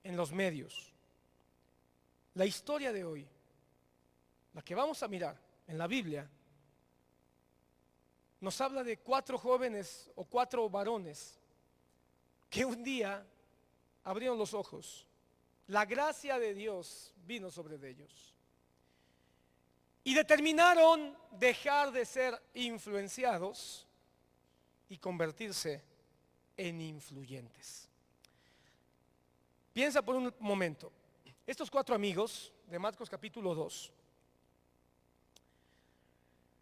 en los medios. La historia de hoy, la que vamos a mirar en la Biblia, nos habla de 4 jóvenes o 4 varones que un día abrieron los ojos. La gracia de Dios vino sobre ellos y determinaron dejar de ser influenciados y convertirse en influyentes. Piensa por un momento, estos 4 amigos de Marcos capítulo 2,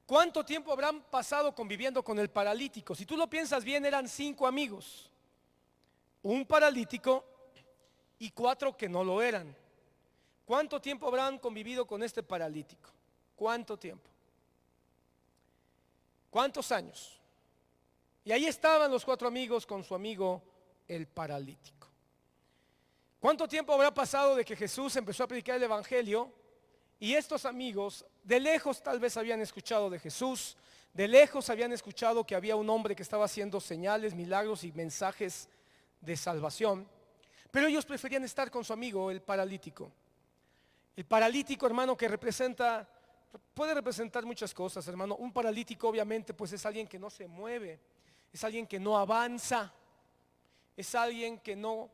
¿cuánto tiempo habrán pasado conviviendo con el paralítico? Si tú lo piensas bien, eran 5 amigos, un paralítico y 4 que no lo eran. ¿Cuánto tiempo habrán convivido con este paralítico? ¿Cuánto tiempo? ¿Cuántos años? Y ahí estaban los 4 amigos con su amigo el paralítico. ¿Cuánto tiempo habrá pasado de que Jesús empezó a predicar el evangelio? Y estos amigos de lejos tal vez habían escuchado de Jesús, de lejos habían escuchado que había un hombre que estaba haciendo señales, milagros y mensajes de salvación, pero ellos preferían estar con su amigo el paralítico. El paralítico, hermano, que puede representar muchas cosas, hermano. Un paralítico obviamente pues es alguien que no se mueve, es alguien que no avanza, es alguien que no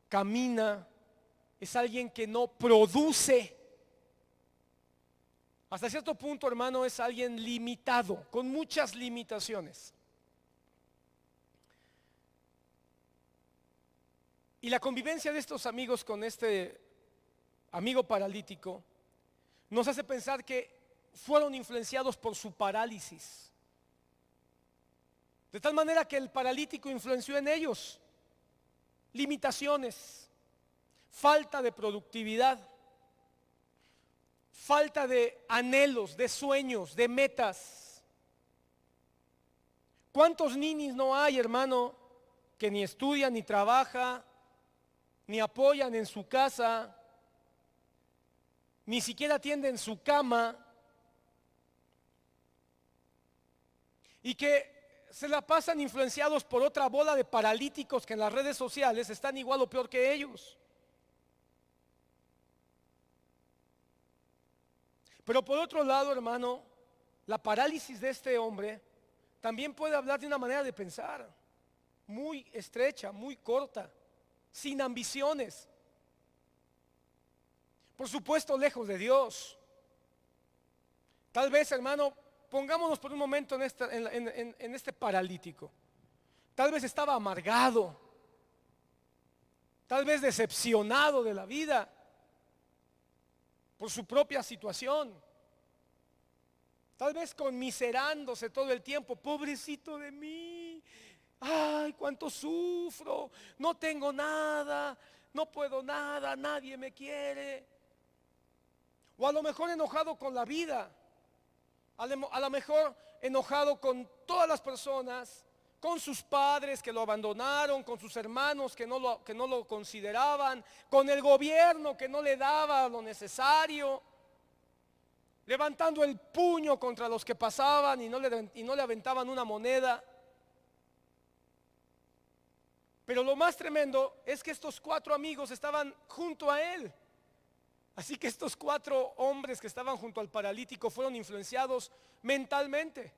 camina, es alguien que no produce. Hasta cierto punto, hermano, es alguien limitado, con muchas limitaciones. Y la convivencia de estos amigos con este amigo paralítico nos hace pensar que fueron influenciados por su parálisis. De tal manera que el paralítico influenció en ellos limitaciones, falta de productividad, falta de anhelos, de sueños, de metas. ¿Cuántos ninis no hay, hermano, que ni estudian, ni trabajan, ni apoyan en su casa, ni siquiera atienden su cama, y que se la pasan influenciados por otra bola de paralíticos que en las redes sociales están igual o peor que ellos? Pero por otro lado, hermano, la parálisis de este hombre también puede hablar de una manera de pensar muy estrecha, muy corta, sin ambiciones. Por supuesto, lejos de Dios. Tal vez, hermano, pongámonos por un momento en este paralítico. Tal vez estaba amargado, tal vez decepcionado de la vida por su propia situación, tal vez conmiserándose todo el tiempo: pobrecito de mí, ay, cuánto sufro, no tengo nada, no puedo nada, nadie me quiere. O a lo mejor enojado con la vida, a lo mejor enojado con todas las personas, con sus padres que lo abandonaron, con sus hermanos que no lo consideraban, con el gobierno que no le daba lo necesario, levantando el puño contra los que pasaban y no le aventaban una moneda. Pero lo más tremendo es que estos 4 amigos estaban junto a él. Así que estos 4 hombres que estaban junto al paralítico fueron influenciados mentalmente.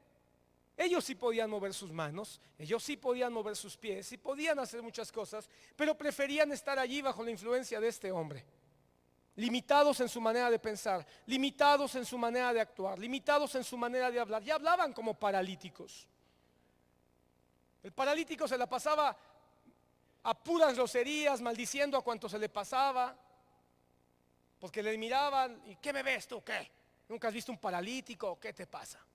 Ellos sí podían mover sus manos, ellos sí podían mover sus pies, sí podían hacer muchas cosas, pero preferían estar allí bajo la influencia de este hombre. Limitados en su manera de pensar, limitados en su manera de actuar, limitados en su manera de hablar. Ya hablaban como paralíticos. El paralítico se la pasaba a puras groserías, maldiciendo a cuanto se le pasaba, porque le miraban: ¿y qué me ves tú? ¿Qué? ¿Nunca has visto un paralítico? ¿Qué te pasa?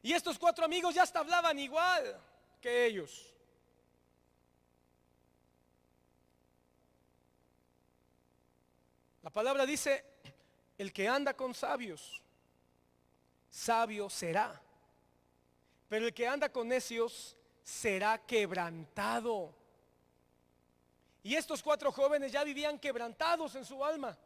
Y estos 4 amigos ya hasta hablaban igual que ellos. La palabra dice: el que anda con sabios, sabio será, pero el que anda con necios será quebrantado. Y estos 4 jóvenes ya vivían quebrantados en su alma,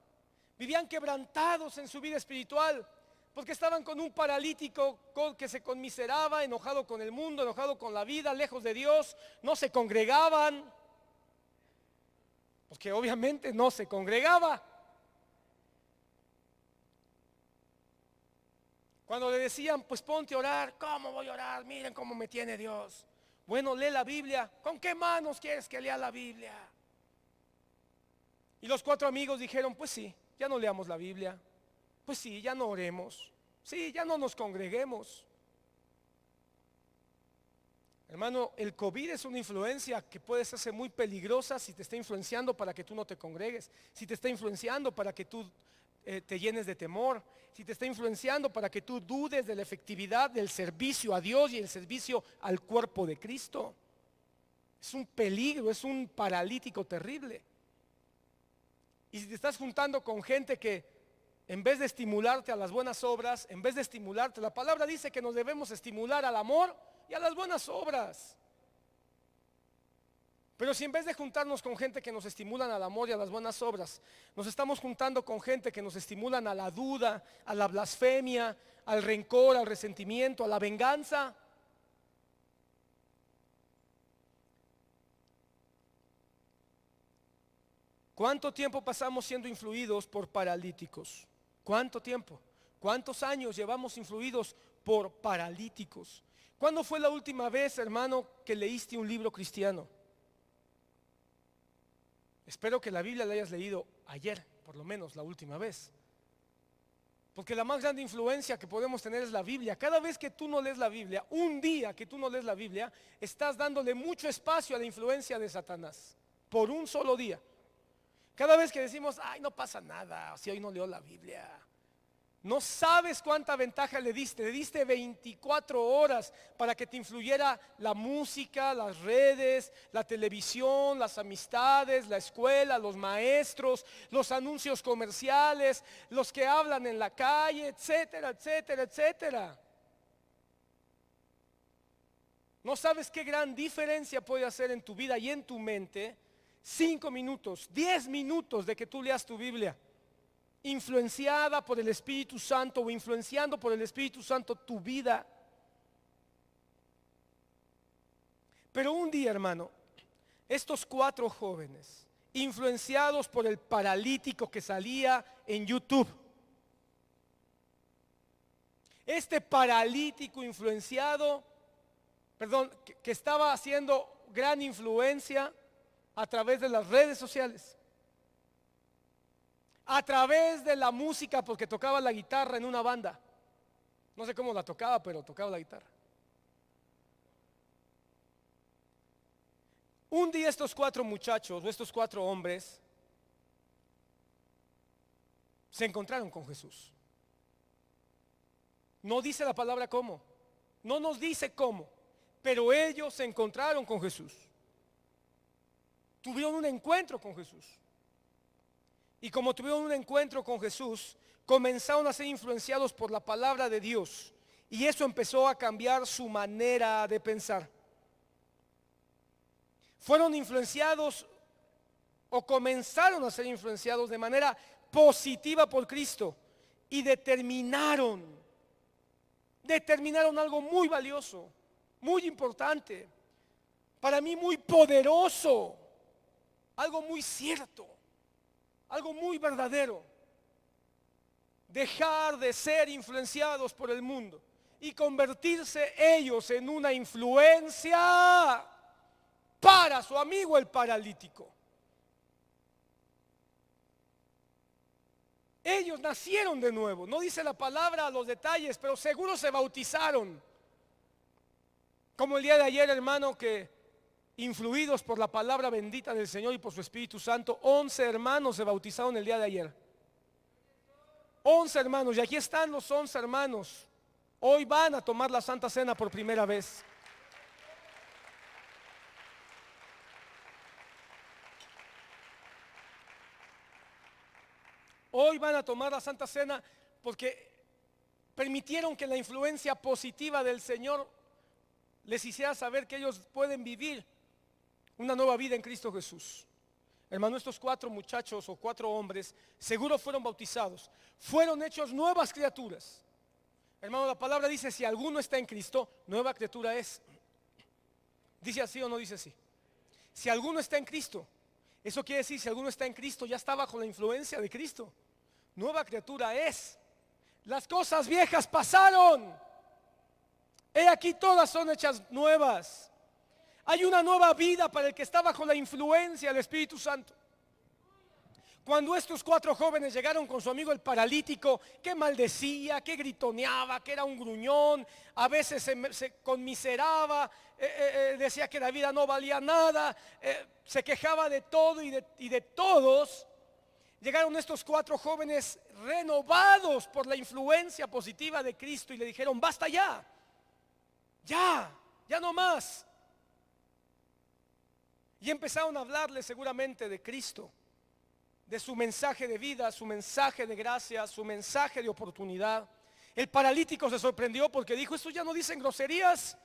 vivían quebrantados en su vida espiritual, porque estaban con un paralítico que se conmiseraba, enojado con el mundo, enojado con la vida, lejos de Dios. No se congregaban, porque obviamente no se congregaba. Cuando le decían: pues ponte a orar. ¿Cómo voy a orar? Miren cómo me tiene Dios. Bueno, lee la Biblia. ¿Con qué manos quieres que lea la Biblia? Y los 4 amigos dijeron: pues sí, ya no leamos la Biblia. Pues sí, ya no oremos. Sí, ya no nos congreguemos. Hermano, el COVID es una influencia que puede hacerse muy peligrosa si te está influenciando para que tú no te congregues, si te está influenciando para que tú te llenes de temor, si te está influenciando para que tú dudes de la efectividad del servicio a Dios y el servicio al cuerpo de Cristo. Es un peligro, es un paralítico terrible. Y si te estás juntando con gente que en vez de estimularte a las buenas obras, en vez de estimularte, la palabra dice que nos debemos estimular al amor y a las buenas obras. Pero si en vez de juntarnos con gente que nos estimulan al amor y a las buenas obras, nos estamos juntando con gente que nos estimulan a la duda, a la blasfemia, al rencor, al resentimiento, a la venganza, ¿cuánto tiempo pasamos siendo influidos por paralíticos? ¿Cuánto tiempo? ¿Cuántos años llevamos influidos por paralíticos? ¿Cuándo fue la última vez, hermano, que leíste un libro cristiano? Espero que la Biblia la hayas leído ayer, por lo menos la última vez. Porque la más grande influencia que podemos tener es la Biblia. Cada vez que tú no lees la Biblia, un día que tú no lees la Biblia, estás dándole mucho espacio a la influencia de Satanás. Por un solo día. Cada vez que decimos, ay, no pasa nada, si hoy no leo la Biblia. No sabes cuánta ventaja le diste 24 horas para que te influyera la música, las redes, la televisión, las amistades, la escuela, los maestros, los anuncios comerciales, los que hablan en la calle, etcétera, etcétera, etcétera. No sabes qué gran diferencia puede hacer en tu vida y en tu mente 5 minutos, 10 minutos de que tú leas tu Biblia, influenciada por el Espíritu Santo o influenciando por el Espíritu Santo tu vida. Pero un día, hermano, estos 4 jóvenes, influenciados por el paralítico que salía en YouTube, este paralítico influenciado, que estaba haciendo gran influencia a través de las redes sociales, a través de la música, porque tocaba la guitarra en una banda. No sé cómo la tocaba, pero tocaba la guitarra. Un día estos 4 muchachos o estos 4 hombres se encontraron con Jesús. No dice la palabra cómo, no nos dice cómo, pero ellos se encontraron con Jesús. Tuvieron un encuentro con Jesús. Y como tuvieron un encuentro con Jesús, comenzaron a ser influenciados por la palabra de Dios. Y eso empezó a cambiar su manera de pensar. Fueron influenciados o comenzaron a ser influenciados de manera positiva por Cristo. Y determinaron algo muy valioso, muy importante, para mí muy poderoso, algo muy cierto, algo muy verdadero. Dejar de ser influenciados por el mundo y convertirse ellos en una influencia para su amigo el paralítico. Ellos nacieron de nuevo, no dice la palabra los detalles, pero seguro se bautizaron. Como el día de ayer, hermano, que influidos por la palabra bendita del Señor y por su Espíritu Santo, 11 hermanos se bautizaron el día de ayer. 11 hermanos, y aquí están los 11 hermanos. Hoy van a tomar la Santa Cena por primera vez. Hoy van a tomar la Santa Cena porque permitieron que la influencia positiva del Señor les hiciera saber que ellos pueden vivir una nueva vida en Cristo Jesús. Hermano, estos 4 muchachos o 4 hombres seguro fueron bautizados, fueron hechos nuevas criaturas. Hermano, la palabra dice: si alguno está en Cristo, nueva criatura es. ¿Dice así o no dice así? Si alguno está en Cristo, eso quiere decir, si alguno está en Cristo, ya está bajo la influencia de Cristo. Nueva criatura es. Las cosas viejas pasaron, he aquí todas son hechas nuevas. Hay una nueva vida para el que está bajo la influencia del Espíritu Santo. Cuando estos 4 jóvenes llegaron con su amigo el paralítico, que maldecía, que gritoneaba, que era un gruñón, a veces se conmiseraba, decía que la vida no valía nada, se quejaba de todo y de todos, llegaron estos 4 jóvenes renovados por la influencia positiva de Cristo y le dijeron: basta ya, ya no más. Y empezaron a hablarle seguramente de Cristo, de su mensaje de vida, su mensaje de gracia, su mensaje de oportunidad. El paralítico se sorprendió porque dijo: estos ya no dicen groserías,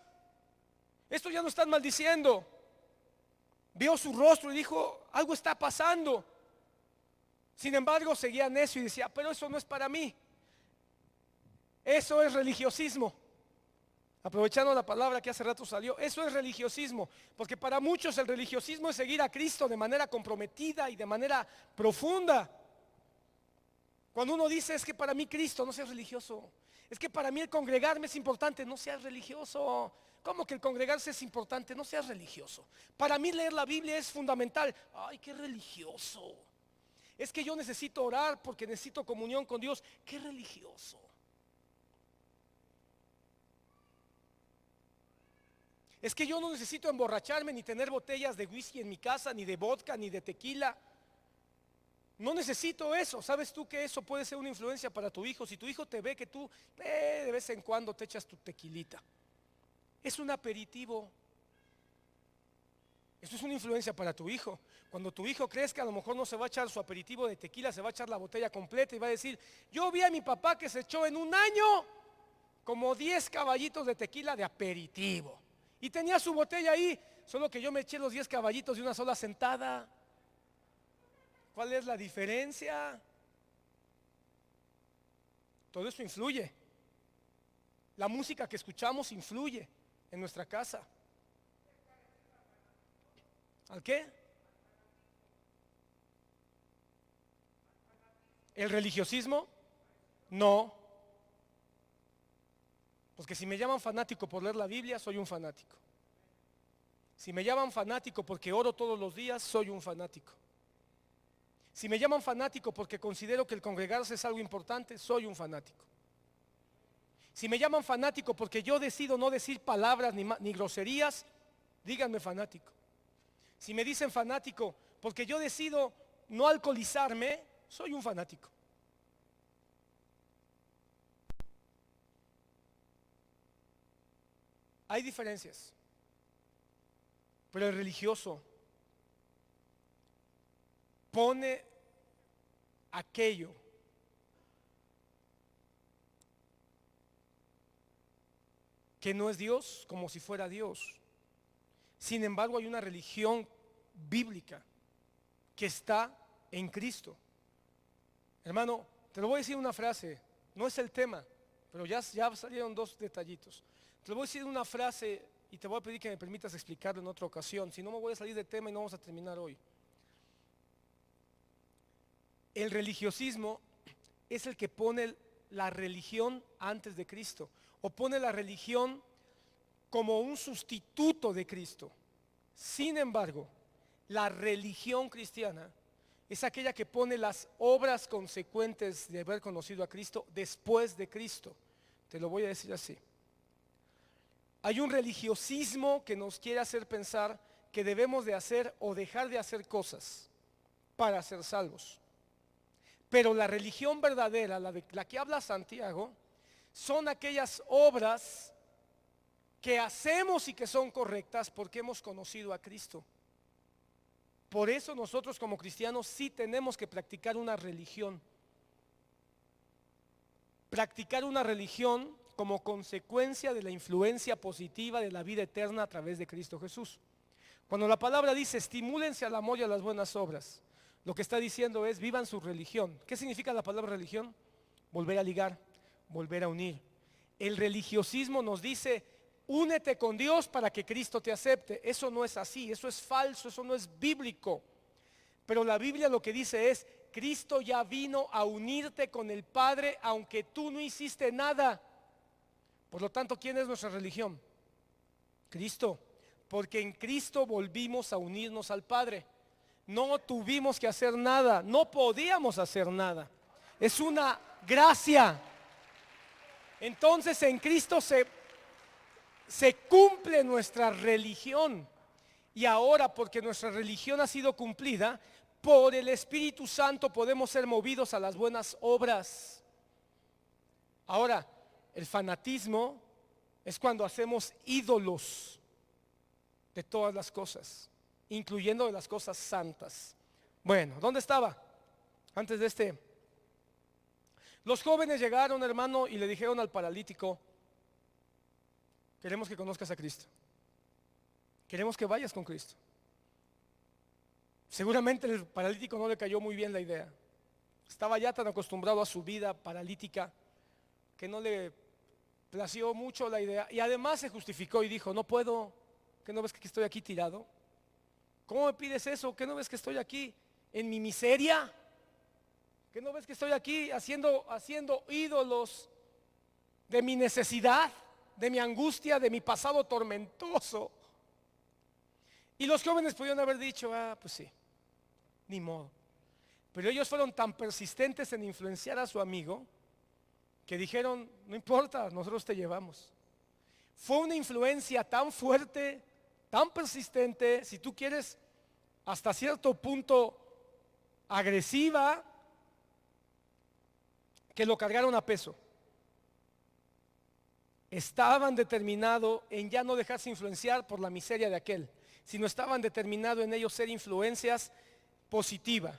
estos ya no están maldiciendo. Vio su rostro y dijo: algo está pasando. Sin embargo, seguía necio y decía: pero eso no es para mí, eso es religiosismo. Aprovechando la palabra que hace rato salió, eso es religiosismo, porque para muchos el religiosismo es seguir a Cristo de manera comprometida y de manera profunda. Cuando uno dice: es que para mí Cristo, no seas religioso. Es que para mí el congregarme es importante, no seas religioso. ¿Cómo que el congregarse es importante? No seas religioso. Para mí leer la Biblia es fundamental. Ay, qué religioso. Es que yo necesito orar porque necesito comunión con Dios. Qué religioso. Es que yo no necesito emborracharme ni tener botellas de whisky en mi casa, ni de vodka, ni de tequila. No necesito eso. ¿Sabes tú que eso puede ser una influencia para tu hijo? Si tu hijo te ve que tú de vez en cuando te echas tu tequilita, es un aperitivo. Esto es una influencia para tu hijo. Cuando tu hijo crezca, a lo mejor no se va a echar su aperitivo de tequila, se va a echar la botella completa y va a decir: yo vi a mi papá que se echó en un año como 10 caballitos de tequila de aperitivo. Y tenía su botella ahí, solo que yo me eché los 10 caballitos de una sola sentada. ¿Cuál es la diferencia? Todo eso influye. La música que escuchamos influye en nuestra casa. ¿Al qué? ¿El religiosismo? No. Porque si me llaman fanático por leer la Biblia, soy un fanático. Si me llaman fanático porque oro todos los días, soy un fanático. Si me llaman fanático porque considero que el congregarse es algo importante, soy un fanático. Si me llaman fanático porque yo decido no decir palabras ni groserías, díganme fanático. Si me dicen fanático porque yo decido no alcoholizarme, soy un fanático. Hay diferencias, pero el religioso pone aquello que no es Dios como si fuera Dios. Sin embargo, hay una religión bíblica que está en Cristo. Hermano, te lo voy a decir una frase, no es el tema, pero ya salieron dos detallitos. Te lo voy a decir una frase y te voy a pedir que me permitas explicarlo en otra ocasión, si no me voy a salir de tema y no vamos a terminar hoy. El religiosismo es el que pone la religión antes de Cristo, o pone la religión como un sustituto de Cristo. Sin embargo, la religión cristiana es aquella que pone las obras consecuentes de haber conocido a Cristo después de Cristo. Te lo voy a decir así. Hay un religiosismo que nos quiere hacer pensar que debemos de hacer o dejar de hacer cosas para ser salvos. Pero la religión verdadera, la que habla Santiago, son aquellas obras que hacemos y que son correctas porque hemos conocido a Cristo. Por eso nosotros como cristianos sí tenemos que practicar una religión. Practicar una religión como consecuencia de la influencia positiva de la vida eterna a través de Cristo Jesús. Cuando la palabra dice estimúlense al amor y a las buenas obras, lo que está diciendo es vivan su religión. ¿Qué significa la palabra religión? Volver a ligar, volver a unir. El religiosismo nos dice únete con Dios para que Cristo te acepte. Eso no es así, eso es falso, eso no es bíblico. Pero la Biblia lo que dice es Cristo ya vino a unirte con el Padre aunque tú no hiciste nada. Por lo tanto, ¿quién es nuestra religión? Cristo, porque en Cristo volvimos a unirnos al Padre. No tuvimos que hacer nada, no podíamos hacer nada. Es una gracia. Entonces en Cristo se cumple nuestra religión. Y ahora, porque nuestra religión ha sido cumplida, por el Espíritu Santo podemos ser movidos a las buenas obras. Ahora, el fanatismo es cuando hacemos ídolos de todas las cosas, incluyendo de las cosas santas. Bueno, ¿dónde estaba? Antes de los jóvenes llegaron, hermano, y le dijeron al paralítico: queremos que conozcas a Cristo, queremos que vayas con Cristo. Seguramente el paralítico no le cayó muy bien la idea. Estaba ya tan acostumbrado a su vida paralítica que no le plació mucho la idea, y además se justificó y dijo: no puedo, ¿qué no ves que estoy aquí tirado? ¿Cómo me pides eso? ¿Qué no ves que estoy aquí en mi miseria? ¿Qué no ves que estoy aquí haciendo ídolos de mi necesidad, de mi angustia, de mi pasado tormentoso? Y los jóvenes pudieron haber dicho: pues sí, ni modo. Pero ellos fueron tan persistentes en influenciar a su amigo que dijeron, no importa, nosotros te llevamos. Fue una influencia tan fuerte, tan persistente, si tú quieres, hasta cierto punto agresiva, que lo cargaron a peso. Estaban determinados en ya no dejarse influenciar por la miseria de aquel, sino estaban determinados en ellos ser influencias positivas.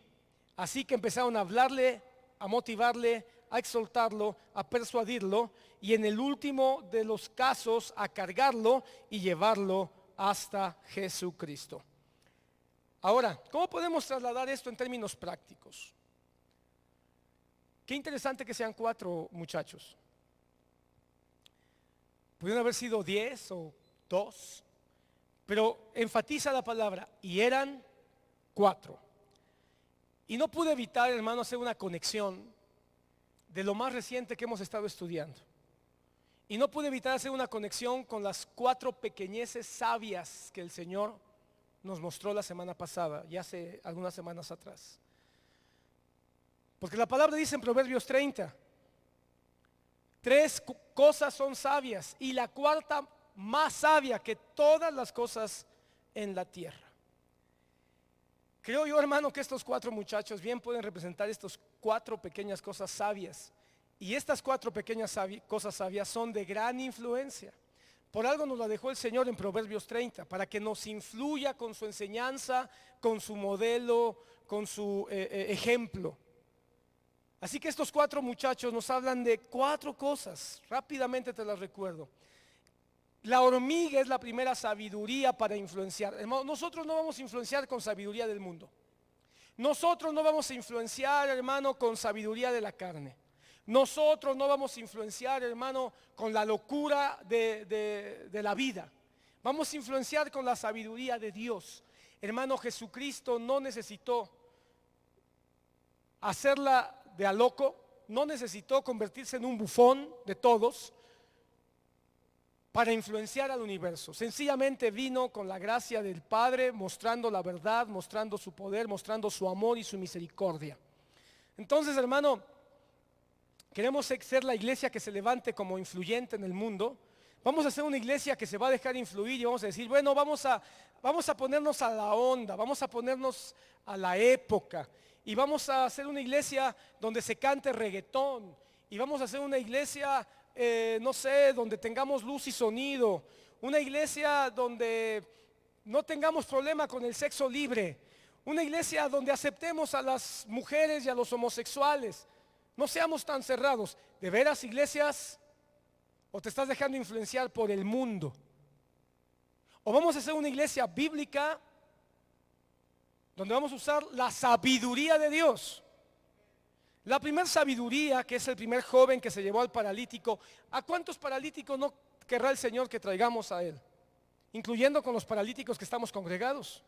Así que empezaron a hablarle, a motivarle, a exhortarlo, a persuadirlo y en el último de los casos a cargarlo y llevarlo hasta Jesucristo. Ahora, ¿cómo podemos trasladar esto en términos prácticos? Qué interesante que sean 4 muchachos. Pudieron haber sido 10 o 2, pero enfatiza la palabra, y eran 4. Y no pude evitar, hermano, hacer una conexión de lo más reciente que hemos estado estudiando. Y no pude evitar hacer una conexión con las 4 pequeñeces sabias que el Señor nos mostró la semana pasada, ya hace algunas semanas atrás. Porque la palabra dice en Proverbios 30, 3 cosas son sabias y la 4ª más sabia que todas las cosas en la tierra. Creo yo, hermano, que estos 4 muchachos bien pueden representar estas 4 pequeñas cosas sabias. Y estas 4 pequeñas cosas sabias son de gran influencia. Por algo nos la dejó el Señor en Proverbios 30, para que nos influya con su enseñanza, con su modelo, con su ejemplo. Así que estos 4 muchachos nos hablan de 4 cosas, rápidamente te las recuerdo. La hormiga es la primera sabiduría para influenciar. Hermano, nosotros no vamos a influenciar con sabiduría del mundo. Nosotros no vamos a influenciar, hermano, con sabiduría de la carne. Nosotros no vamos a influenciar, hermano, con la locura de la vida. Vamos a influenciar con la sabiduría de Dios. Hermano, Jesucristo no necesitó hacerla de a loco, no necesitó convertirse en un bufón de todos para influenciar al universo. Sencillamente vino con la gracia del Padre, mostrando la verdad, mostrando su poder, mostrando su amor y su misericordia. Entonces, hermano, queremos ser la iglesia que se levante como influyente en el mundo. Vamos a ser una iglesia que se va a dejar influir y vamos a decir, bueno, vamos a ponernos a la onda, vamos a ponernos a la época. Y vamos a hacer una iglesia donde se cante reggaetón. Y vamos a hacer una iglesia, no sé, donde tengamos luz y sonido. Una iglesia donde no tengamos problema con el sexo libre. Una iglesia donde aceptemos a las mujeres y a los homosexuales. No seamos tan cerrados. ¿De veras, iglesias? ¿O te estás dejando influenciar por el mundo? ¿O vamos a hacer una iglesia bíblica donde vamos a usar la sabiduría de Dios? La primera sabiduría, que es el primer joven que se llevó al paralítico. ¿A cuántos paralíticos no querrá el Señor que traigamos a Él? Incluyendo con los paralíticos que estamos congregados.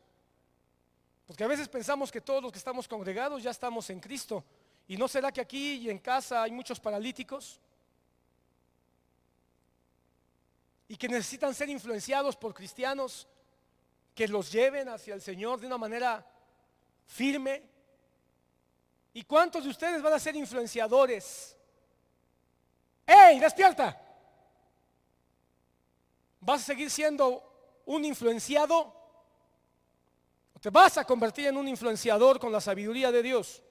Porque a veces pensamos que todos los que estamos congregados ya estamos en Cristo. ¿Y no será que aquí y en casa hay muchos paralíticos? Y que necesitan ser influenciados por cristianos que los lleven hacia el Señor de una manera firme. ¿Y cuántos de ustedes van a ser influenciadores? ¡Ey, despierta! ¿Vas a seguir siendo un influenciado? ¿O te vas a convertir en un influenciador con la sabiduría de Dios?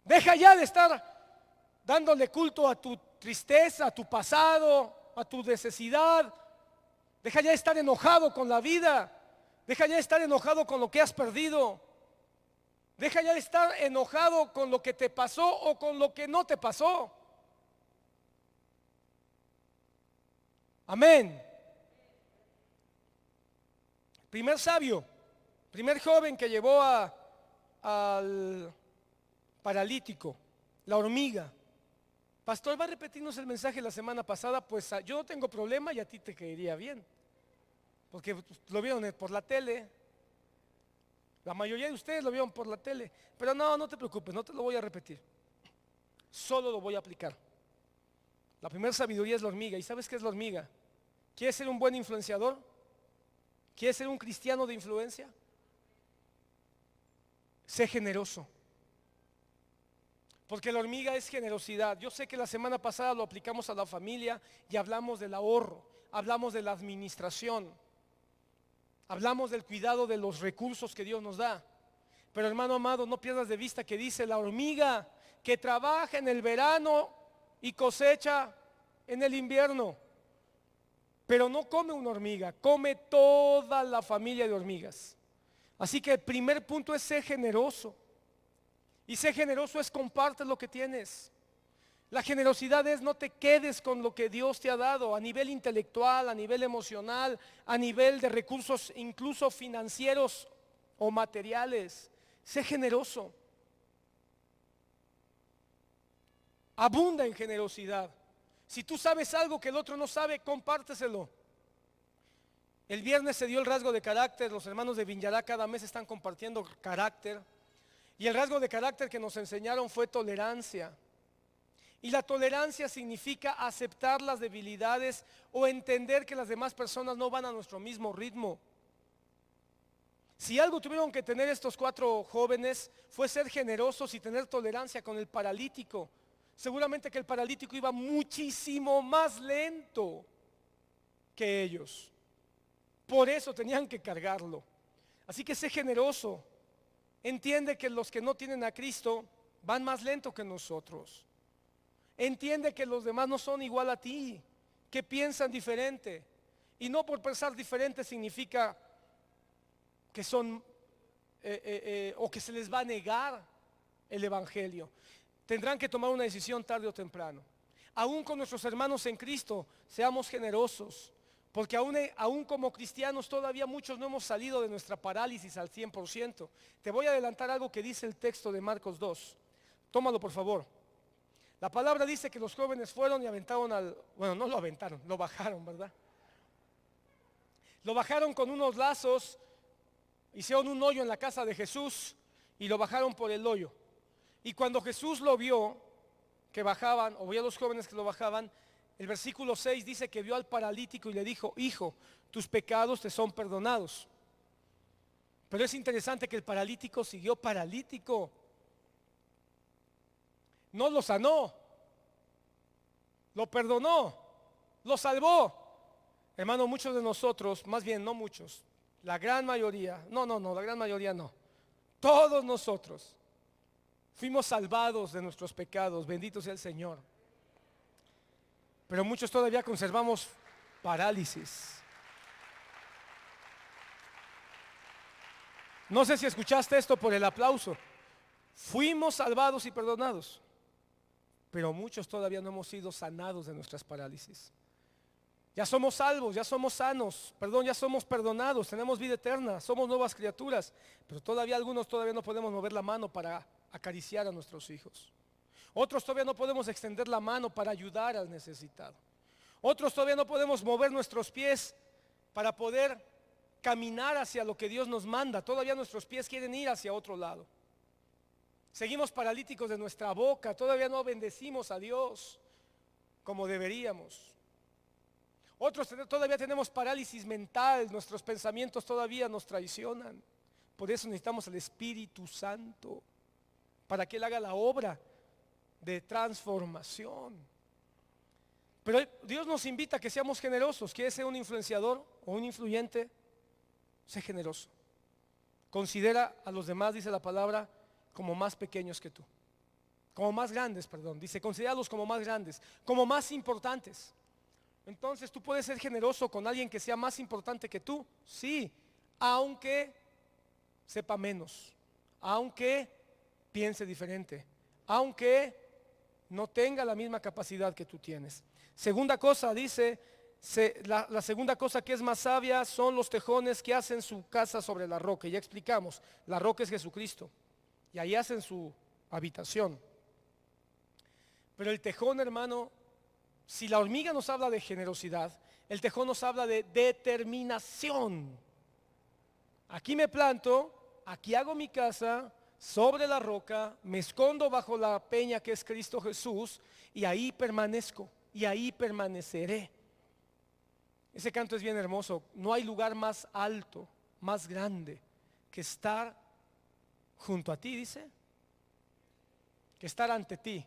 Deja ya de estar dándole culto a tu tristeza, a tu pasado, a tu necesidad. Deja ya de estar enojado con la vida. Deja ya de estar enojado con lo que has perdido. Deja ya de estar enojado con lo que te pasó o con lo que no te pasó. Amén. Primer sabio, primer joven que llevó al paralítico, la hormiga. Pastor, ¿va a repetirnos el mensaje la semana pasada? Pues yo no tengo problema y a ti te caería bien. Porque lo vieron por la tele. La mayoría de ustedes lo vieron por la tele. Pero no te preocupes, no te lo voy a repetir. Solo lo voy a aplicar. La primera sabiduría es la hormiga. ¿Y sabes qué es la hormiga? ¿Quieres ser un buen influenciador? ¿Quieres ser un cristiano de influencia? sé generoso. Porque la hormiga es generosidad. Yo sé que la semana pasada lo aplicamos a la familia y hablamos del ahorro, hablamos de la administración, hablamos del cuidado de los recursos que Dios nos da. Pero hermano amado, no pierdas de vista que dice la hormiga que trabaja en el verano y cosecha en el invierno. Pero no come una hormiga, come toda la familia de hormigas. Así que el primer punto es ser generoso. Y ser generoso es comparte lo que tienes. La generosidad es no te quedes con lo que Dios te ha dado a nivel intelectual, a nivel emocional, a nivel de recursos incluso financieros o materiales. Sé generoso. Abunda en generosidad. Si tú sabes algo que el otro no sabe, compárteselo. El viernes se dio el rasgo de carácter. Los hermanos de Viñará cada mes están compartiendo carácter. Y el rasgo de carácter que nos enseñaron fue tolerancia. Y la tolerancia significa aceptar las debilidades o entender que las demás personas no van a nuestro mismo ritmo. Si algo tuvieron que tener estos 4 jóvenes fue ser generosos y tener tolerancia con el paralítico. Seguramente que el paralítico iba muchísimo más lento que ellos. Por eso tenían que cargarlo. Así que sé generoso. Entiende que los que no tienen a Cristo van más lento que nosotros. Entiende que los demás no son igual a ti, que piensan diferente. Y no por pensar diferente significa que son o que se les va a negar el Evangelio. Tendrán que tomar una decisión tarde o temprano. Aún con nuestros hermanos en Cristo, seamos generosos. Porque aún como cristianos todavía muchos no hemos salido de nuestra parálisis al 100%. Te voy a adelantar algo que dice el texto de Marcos 2. Tómalo por favor. La palabra dice que los jóvenes fueron y aventaron bueno, no lo aventaron, lo bajaron, ¿verdad? Lo bajaron con unos lazos, hicieron un hoyo en la casa de Jesús y lo bajaron por el hoyo. Y cuando Jesús lo vio, que bajaban, o vio a los jóvenes que lo bajaban, el versículo 6 dice que vio al paralítico y le dijo: hijo, tus pecados te son perdonados. Pero es interesante que el paralítico siguió paralítico. No lo sanó, lo perdonó, lo salvó. Hermano, muchos de nosotros, más bien no muchos, la gran mayoría, la gran mayoría no. Todos nosotros fuimos salvados de nuestros pecados, bendito sea el Señor. Pero muchos todavía conservamos parálisis. No sé si escuchaste esto por el aplauso. Fuimos salvados y perdonados, pero muchos todavía no hemos sido sanados de nuestras parálisis. Ya somos salvos, ya somos sanos, ya somos perdonados, tenemos vida eterna, somos nuevas criaturas, pero todavía algunos todavía no podemos mover la mano para acariciar a nuestros hijos. Otros todavía no podemos extender la mano para ayudar al necesitado. Otros todavía no podemos mover nuestros pies para poder caminar hacia lo que Dios nos manda. Todavía nuestros pies quieren ir hacia otro lado. Seguimos paralíticos de nuestra boca. Todavía no bendecimos a Dios como deberíamos. Otros todavía tenemos parálisis mental. Nuestros pensamientos todavía nos traicionan. Por eso necesitamos el Espíritu Santo para que Él haga la obra de transformación. Pero Dios nos invita a que seamos generosos. ¿Quieres ser un influenciador o un influyente? Sé generoso. Considera a los demás, dice la palabra, como más pequeños que tú. Como más grandes, perdón. Dice, considéralos como más grandes, como más importantes. Entonces, ¿tú puedes ser generoso con alguien que sea más importante que tú? Sí, aunque sepa menos, aunque piense diferente, aunque no tenga la misma capacidad que tú tienes. Segunda cosa, dice, la segunda cosa que es más sabia son los tejones que hacen su casa sobre la roca. Ya explicamos, la roca es Jesucristo y ahí hacen su habitación. Pero el tejón, hermano, si la hormiga nos habla de generosidad, el tejón nos habla de determinación. Aquí me planto, aquí hago mi casa sobre la roca, me escondo bajo la peña que es Cristo Jesús y ahí permanezco y ahí permaneceré. Ese canto es bien hermoso. No hay lugar más alto, más grande que estar junto a ti, dice, que estar ante ti,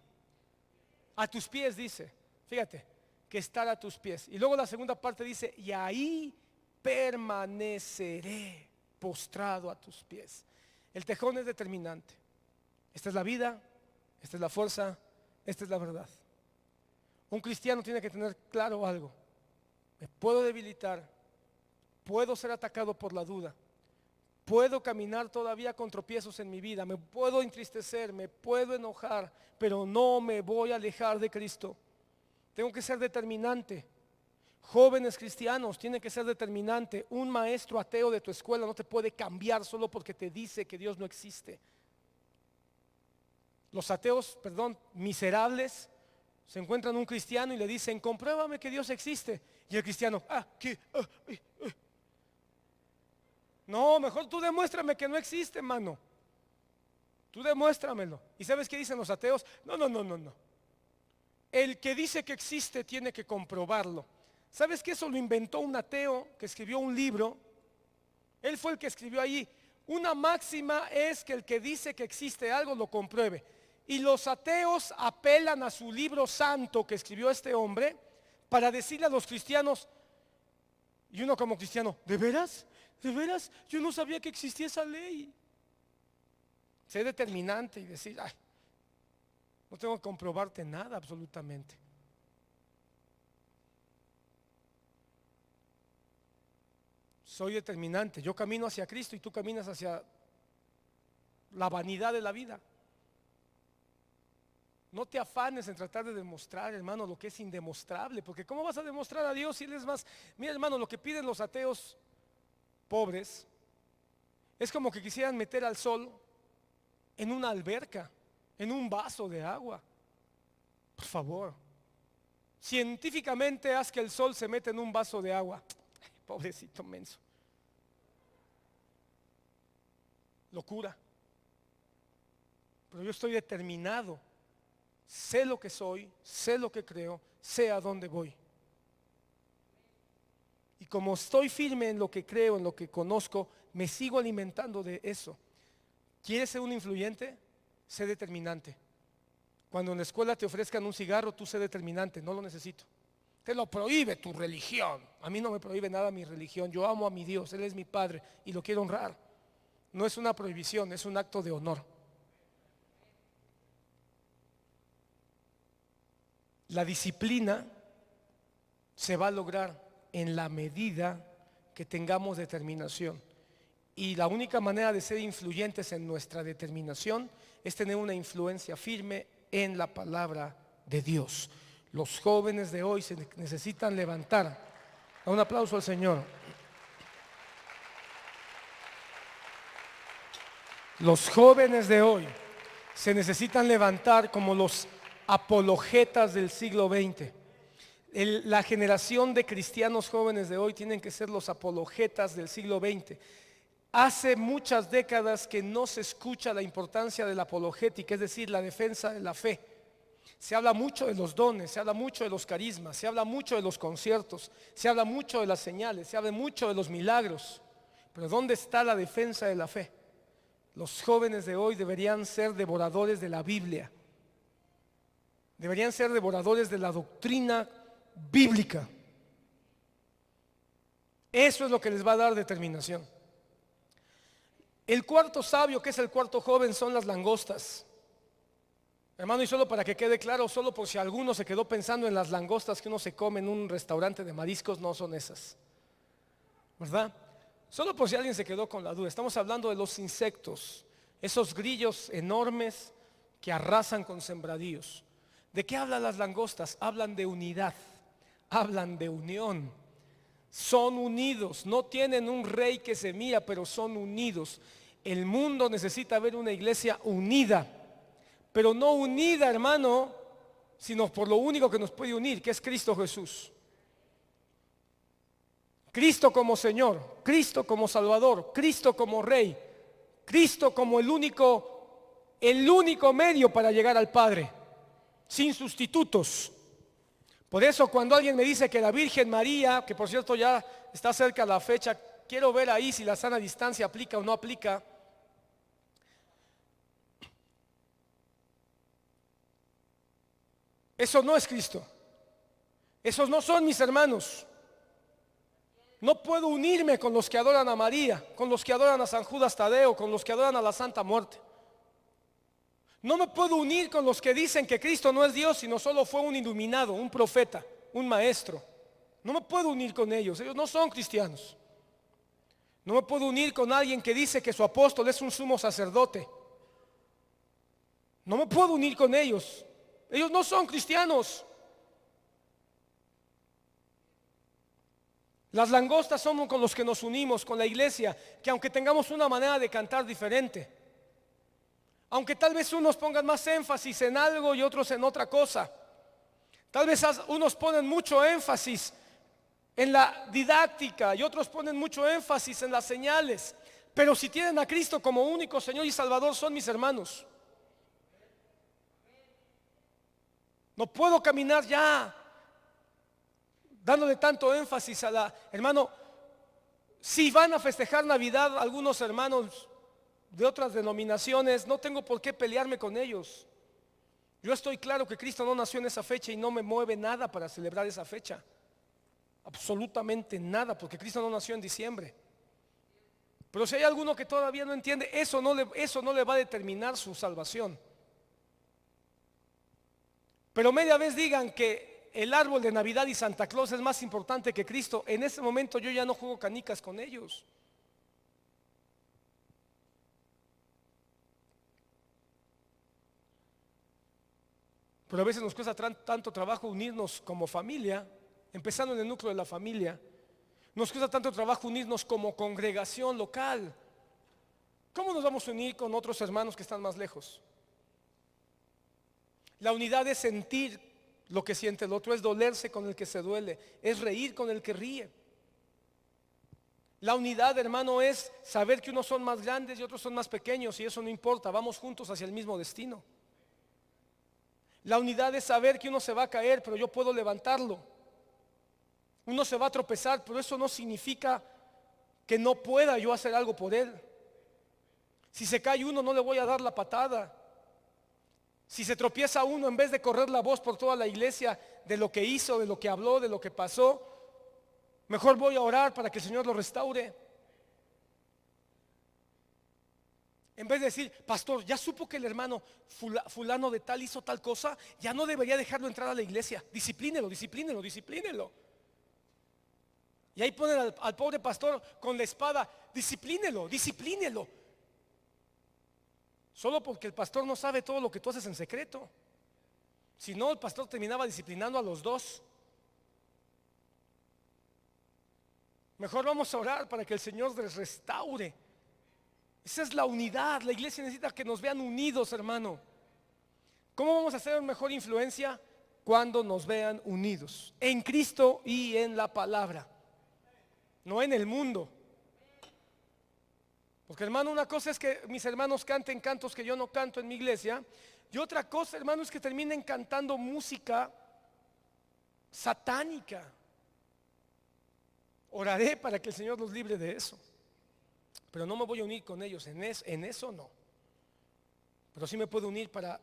a tus pies, dice, fíjate, que estar a tus pies. Y luego la segunda parte dice, y ahí permaneceré postrado a tus pies. El tejón es determinante. Esta es la vida, esta es la fuerza, esta es la verdad. Un cristiano tiene que tener claro algo: me puedo debilitar, puedo ser atacado por la duda, puedo caminar todavía con tropiezos en mi vida, me puedo entristecer, me puedo enojar, pero no me voy a alejar de Cristo. Tengo que ser determinante. Jóvenes cristianos tienen que ser determinante. Un maestro ateo de tu escuela no te puede cambiar solo porque te dice que Dios no existe. Los ateos, miserables, se encuentran un cristiano y le dicen, compruébame que Dios existe. Y el cristiano, no, mejor tú demuéstrame que no existe, hermano. Tú demuéstramelo. ¿Y sabes qué dicen los ateos? No. El que dice que existe tiene que comprobarlo. ¿Sabes que eso lo inventó un ateo que escribió un libro? Él fue el que escribió ahí. Una máxima es que el que dice que existe algo lo compruebe. Y los ateos apelan a su libro santo que escribió este hombre para decirle a los cristianos, y uno como cristiano, ¿de veras? ¿De veras? Yo no sabía que existía esa ley. Sé determinante y decir, no tengo que comprobarte nada absolutamente. Soy determinante. Yo camino hacia Cristo y tú caminas hacia la vanidad de la vida. No te afanes en tratar de demostrar, hermano, lo que es indemostrable, porque ¿cómo vas a demostrar a Dios si Él es más? Mira, hermano, lo que piden los ateos pobres es como que quisieran meter al sol en una alberca, en un vaso de agua. Por favor, científicamente haz que el sol se meta en un vaso de agua. Pobrecito menso. Locura. Pero yo estoy determinado. Sé lo que soy, sé lo que creo, sé a dónde voy. Y como estoy firme en lo que creo, en lo que conozco, me sigo alimentando de eso. ¿Quieres ser un influyente? Sé determinante. Cuando en la escuela te ofrezcan un cigarro, tú sé determinante, no lo necesito. Te lo prohíbe tu religión. A mí no me prohíbe nada mi religión. Yo amo a mi Dios, Él es mi Padre y lo quiero honrar. No es una prohibición, es un acto de honor. La disciplina se va a lograr en la medida que tengamos determinación. Y la única manera de ser influyentes en nuestra determinación es tener una influencia firme en la palabra de Dios. Los jóvenes de hoy se necesitan levantar. Un aplauso al Señor. Los jóvenes de hoy se necesitan levantar como los apologetas del siglo XX. La generación de cristianos jóvenes de hoy tienen que ser los apologetas del siglo XX. Hace muchas décadas que no se escucha la importancia de la apologética, es decir, la defensa de la fe. Se habla mucho de los dones, se habla mucho de los carismas, se habla mucho de los conciertos, se habla mucho de las señales, se habla mucho de los milagros. Pero ¿dónde está la defensa de la fe? Los jóvenes de hoy deberían ser devoradores de la Biblia. Deberían ser devoradores de la doctrina bíblica. Eso es lo que les va a dar determinación. El cuarto sabio, que es el cuarto joven, son las langostas. Hermano, y solo para que quede claro, solo por si alguno se quedó pensando en las langostas que uno se come en un restaurante de mariscos, no son esas, ¿verdad? Solo por si alguien se quedó con la duda, estamos hablando de los insectos, esos grillos enormes que arrasan con sembradíos. ¿De qué hablan las langostas? Hablan de unidad, hablan de unión. Son unidos, no tienen un rey que se mira, pero son unidos. El mundo necesita ver una iglesia unida, pero no unida, hermano, sino por lo único que nos puede unir, que es Cristo Jesús. Cristo como Señor, Cristo como Salvador, Cristo como Rey, Cristo como el único medio para llegar al Padre, sin sustitutos. Por eso cuando alguien me dice que la Virgen María, que por cierto ya está cerca la fecha, quiero ver ahí si la sana distancia aplica o no aplica. Eso no es Cristo. Esos no son mis hermanos. No puedo unirme con los que adoran a María, con los que adoran a San Judas Tadeo, con los que adoran a la Santa Muerte. No me puedo unir con los que dicen que Cristo no es Dios, sino solo fue un iluminado, un profeta, un maestro. No me puedo unir con ellos. Ellos no son cristianos. No me puedo unir con alguien que dice que su apóstol es un sumo sacerdote. No me puedo unir con ellos. Ellos no son cristianos. Las langostas son con los que nos unimos, con la iglesia, que aunque tengamos una manera de cantar diferente, aunque tal vez unos pongan más énfasis en algo y otros en otra cosa, tal vez unos ponen mucho énfasis en la didáctica y otros ponen mucho énfasis en las señales, pero si tienen a Cristo como único Señor y Salvador, son mis hermanos. No puedo caminar ya dándole tanto énfasis a la... Hermano, si van a festejar Navidad algunos hermanos de otras denominaciones, no tengo por qué pelearme con ellos. Yo estoy claro que Cristo no nació en esa fecha y no me mueve nada para celebrar esa fecha. Absolutamente nada, porque Cristo no nació en diciembre. Pero si hay alguno que todavía no entiende, eso no le va a determinar su salvación. Pero media vez digan que el árbol de Navidad y Santa Claus es más importante que Cristo. En ese momento yo ya no juego canicas con ellos. Pero a veces nos cuesta tanto trabajo unirnos como familia, empezando en el núcleo de la familia. Nos cuesta tanto trabajo unirnos como congregación local. ¿Cómo nos vamos a unir con otros hermanos que están más lejos? La unidad es sentir lo que siente el otro, es dolerse con el que se duele, es reír con el que ríe. La unidad, hermano, es saber que unos son más grandes y otros son más pequeños, y eso no importa, vamos juntos hacia el mismo destino. La unidad es saber que uno se va a caer, pero yo puedo levantarlo. Uno se va a tropezar, pero eso no significa que no pueda yo hacer algo por él. Si se cae uno, no le voy a dar la patada. Si se tropieza uno, en vez de correr la voz por toda la iglesia de lo que hizo, de lo que habló, de lo que pasó, mejor voy a orar para que el Señor lo restaure. En vez de decir, pastor, ya supo que el hermano fulano de tal hizo tal cosa, ya no debería dejarlo entrar a la iglesia. Disciplínelo, disciplínelo, disciplínelo. Y ahí ponen al pobre pastor con la espada, disciplínelo, disciplínelo. Solo porque el pastor no sabe todo lo que tú haces en secreto. Si no, el pastor terminaba disciplinando a los dos. Mejor vamos a orar para que el Señor les restaure. Esa es la unidad. La iglesia necesita que nos vean unidos, hermano. ¿Cómo vamos a hacer mejor influencia? Cuando nos vean unidos en Cristo y en la palabra, no en el mundo. Porque, hermano, una cosa es que mis hermanos canten cantos que yo no canto en mi iglesia, y otra cosa, hermano, es que terminen cantando música satánica. Oraré para que el Señor los libre de eso, pero no me voy a unir con ellos en eso no. Pero sí me puedo unir para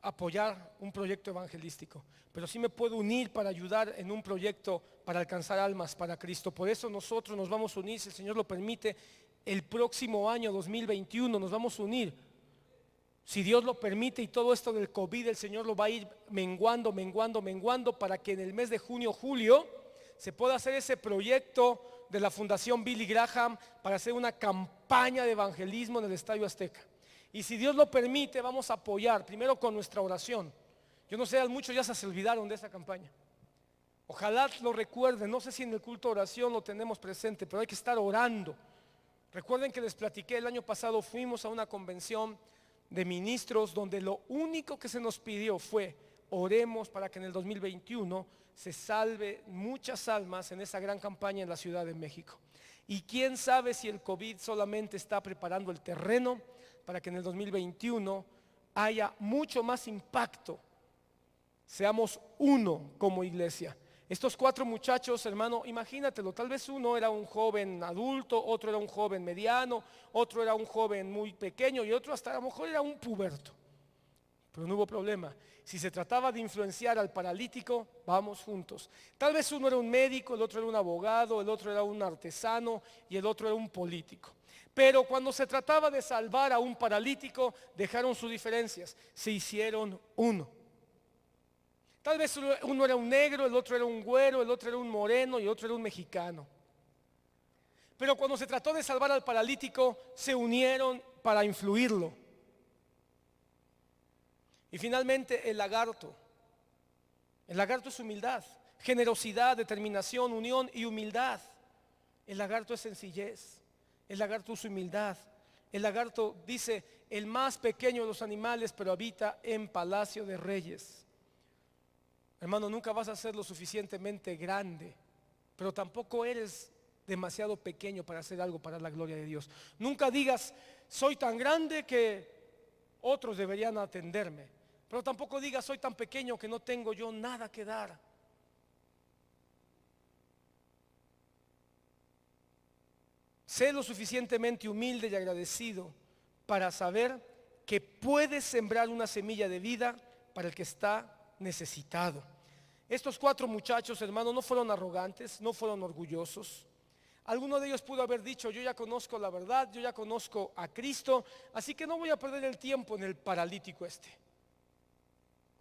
apoyar un proyecto evangelístico, pero sí me puedo unir para ayudar en un proyecto para alcanzar almas para Cristo. Por eso nosotros nos vamos a unir, si el Señor lo permite, el próximo año 2021 nos vamos a unir, si Dios lo permite, y todo esto del COVID el Señor lo va a ir menguando para que en el mes de junio, julio se pueda hacer ese proyecto de la Fundación Billy Graham para hacer una campaña de evangelismo en el Estadio Azteca. Y si Dios lo permite, vamos a apoyar primero con nuestra oración. Yo no sé, muchos ya se olvidaron de esa campaña. Ojalá lo recuerden. No sé si en el culto de oración lo tenemos presente, pero hay que estar orando. Recuerden que les platiqué el año pasado, fuimos a una convención de ministros donde lo único que se nos pidió fue: oremos para que en el 2021 se salve muchas almas en esa gran campaña en la Ciudad de México. Y quién sabe si el COVID solamente está preparando el terreno para que en el 2021 haya mucho más impacto. Seamos uno como iglesia. Estos 4 muchachos, hermano, imagínatelo, tal vez uno era un joven adulto, otro era un joven mediano, otro era un joven muy pequeño y otro hasta a lo mejor era un puberto. Pero no hubo problema. Si se trataba de influenciar al paralítico, vamos juntos. Tal vez uno era un médico, el otro era un abogado, el otro era un artesano y el otro era un político. Pero cuando se trataba de salvar a un paralítico, dejaron sus diferencias, se hicieron uno. Tal vez uno era un negro, el otro era un güero, el otro era un moreno y el otro era un mexicano. Pero cuando se trató de salvar al paralítico, se unieron para influirlo. Y finalmente el lagarto. El lagarto es humildad, generosidad, determinación, unión y humildad. El lagarto es sencillez. El lagarto es humildad. El lagarto dice, el más pequeño de los animales, pero habita en palacio de reyes. Hermano, nunca vas a ser lo suficientemente grande, pero tampoco eres demasiado pequeño para hacer algo para la gloria de Dios. Nunca digas, soy tan grande que otros deberían atenderme. Pero tampoco digas, soy tan pequeño que no tengo yo nada que dar. Sé lo suficientemente humilde y agradecido para saber que puedes sembrar una semilla de vida para el que está necesitado. Estos 4 muchachos, hermano, no fueron arrogantes, no fueron orgullosos. Alguno de ellos pudo haber dicho, yo ya conozco la verdad, yo ya conozco a Cristo, así que no voy a perder el tiempo en el paralítico este.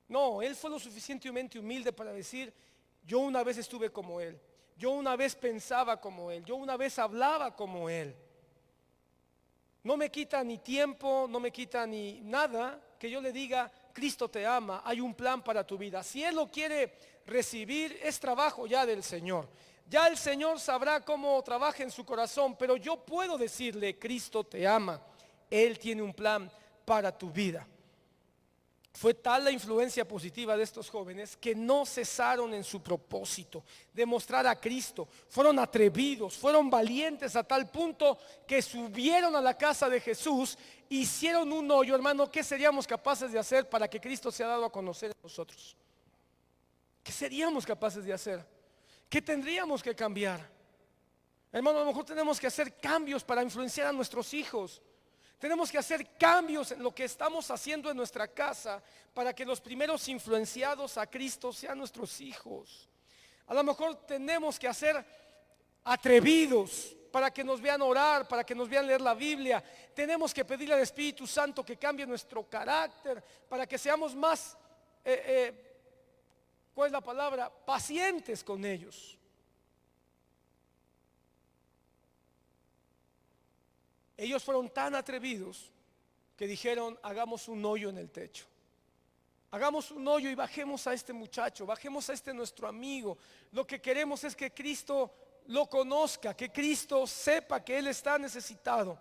No, él fue lo suficientemente humilde para decir, yo una vez estuve como él, yo una vez pensaba como él, yo una vez hablaba como él. No me quita ni tiempo, no me quita ni nada que yo le diga, Cristo te ama, hay un plan para tu vida. Si él lo quiere recibir, es trabajo ya del Señor. Ya el Señor sabrá cómo trabaja en su corazón, pero yo puedo decirle, Cristo te ama, Él tiene un plan para tu vida. Fue tal la influencia positiva de estos jóvenes que no cesaron en su propósito de mostrar a Cristo. Fueron atrevidos, fueron valientes a tal punto que subieron a la casa de Jesús, hicieron un hoyo. Hermano, ¿qué seríamos capaces de hacer para que Cristo sea dado a conocer a nosotros? ¿Qué seríamos capaces de hacer? ¿Qué tendríamos que cambiar? Hermano, a lo mejor tenemos que hacer cambios para influenciar a nuestros hijos. Tenemos que hacer cambios en lo que estamos haciendo en nuestra casa para que los primeros influenciados a Cristo sean nuestros hijos. A lo mejor tenemos que hacer atrevidos para que nos vean orar, para que nos vean leer la Biblia. Tenemos que pedirle al Espíritu Santo que cambie nuestro carácter para que seamos más, ¿cuál es la palabra? Pacientes con ellos. Ellos fueron tan atrevidos que dijeron, hagamos un hoyo en el techo. Hagamos un hoyo y bajemos a este muchacho, bajemos a este nuestro amigo. Lo que queremos es que Cristo lo conozca, que Cristo sepa que Él está necesitado.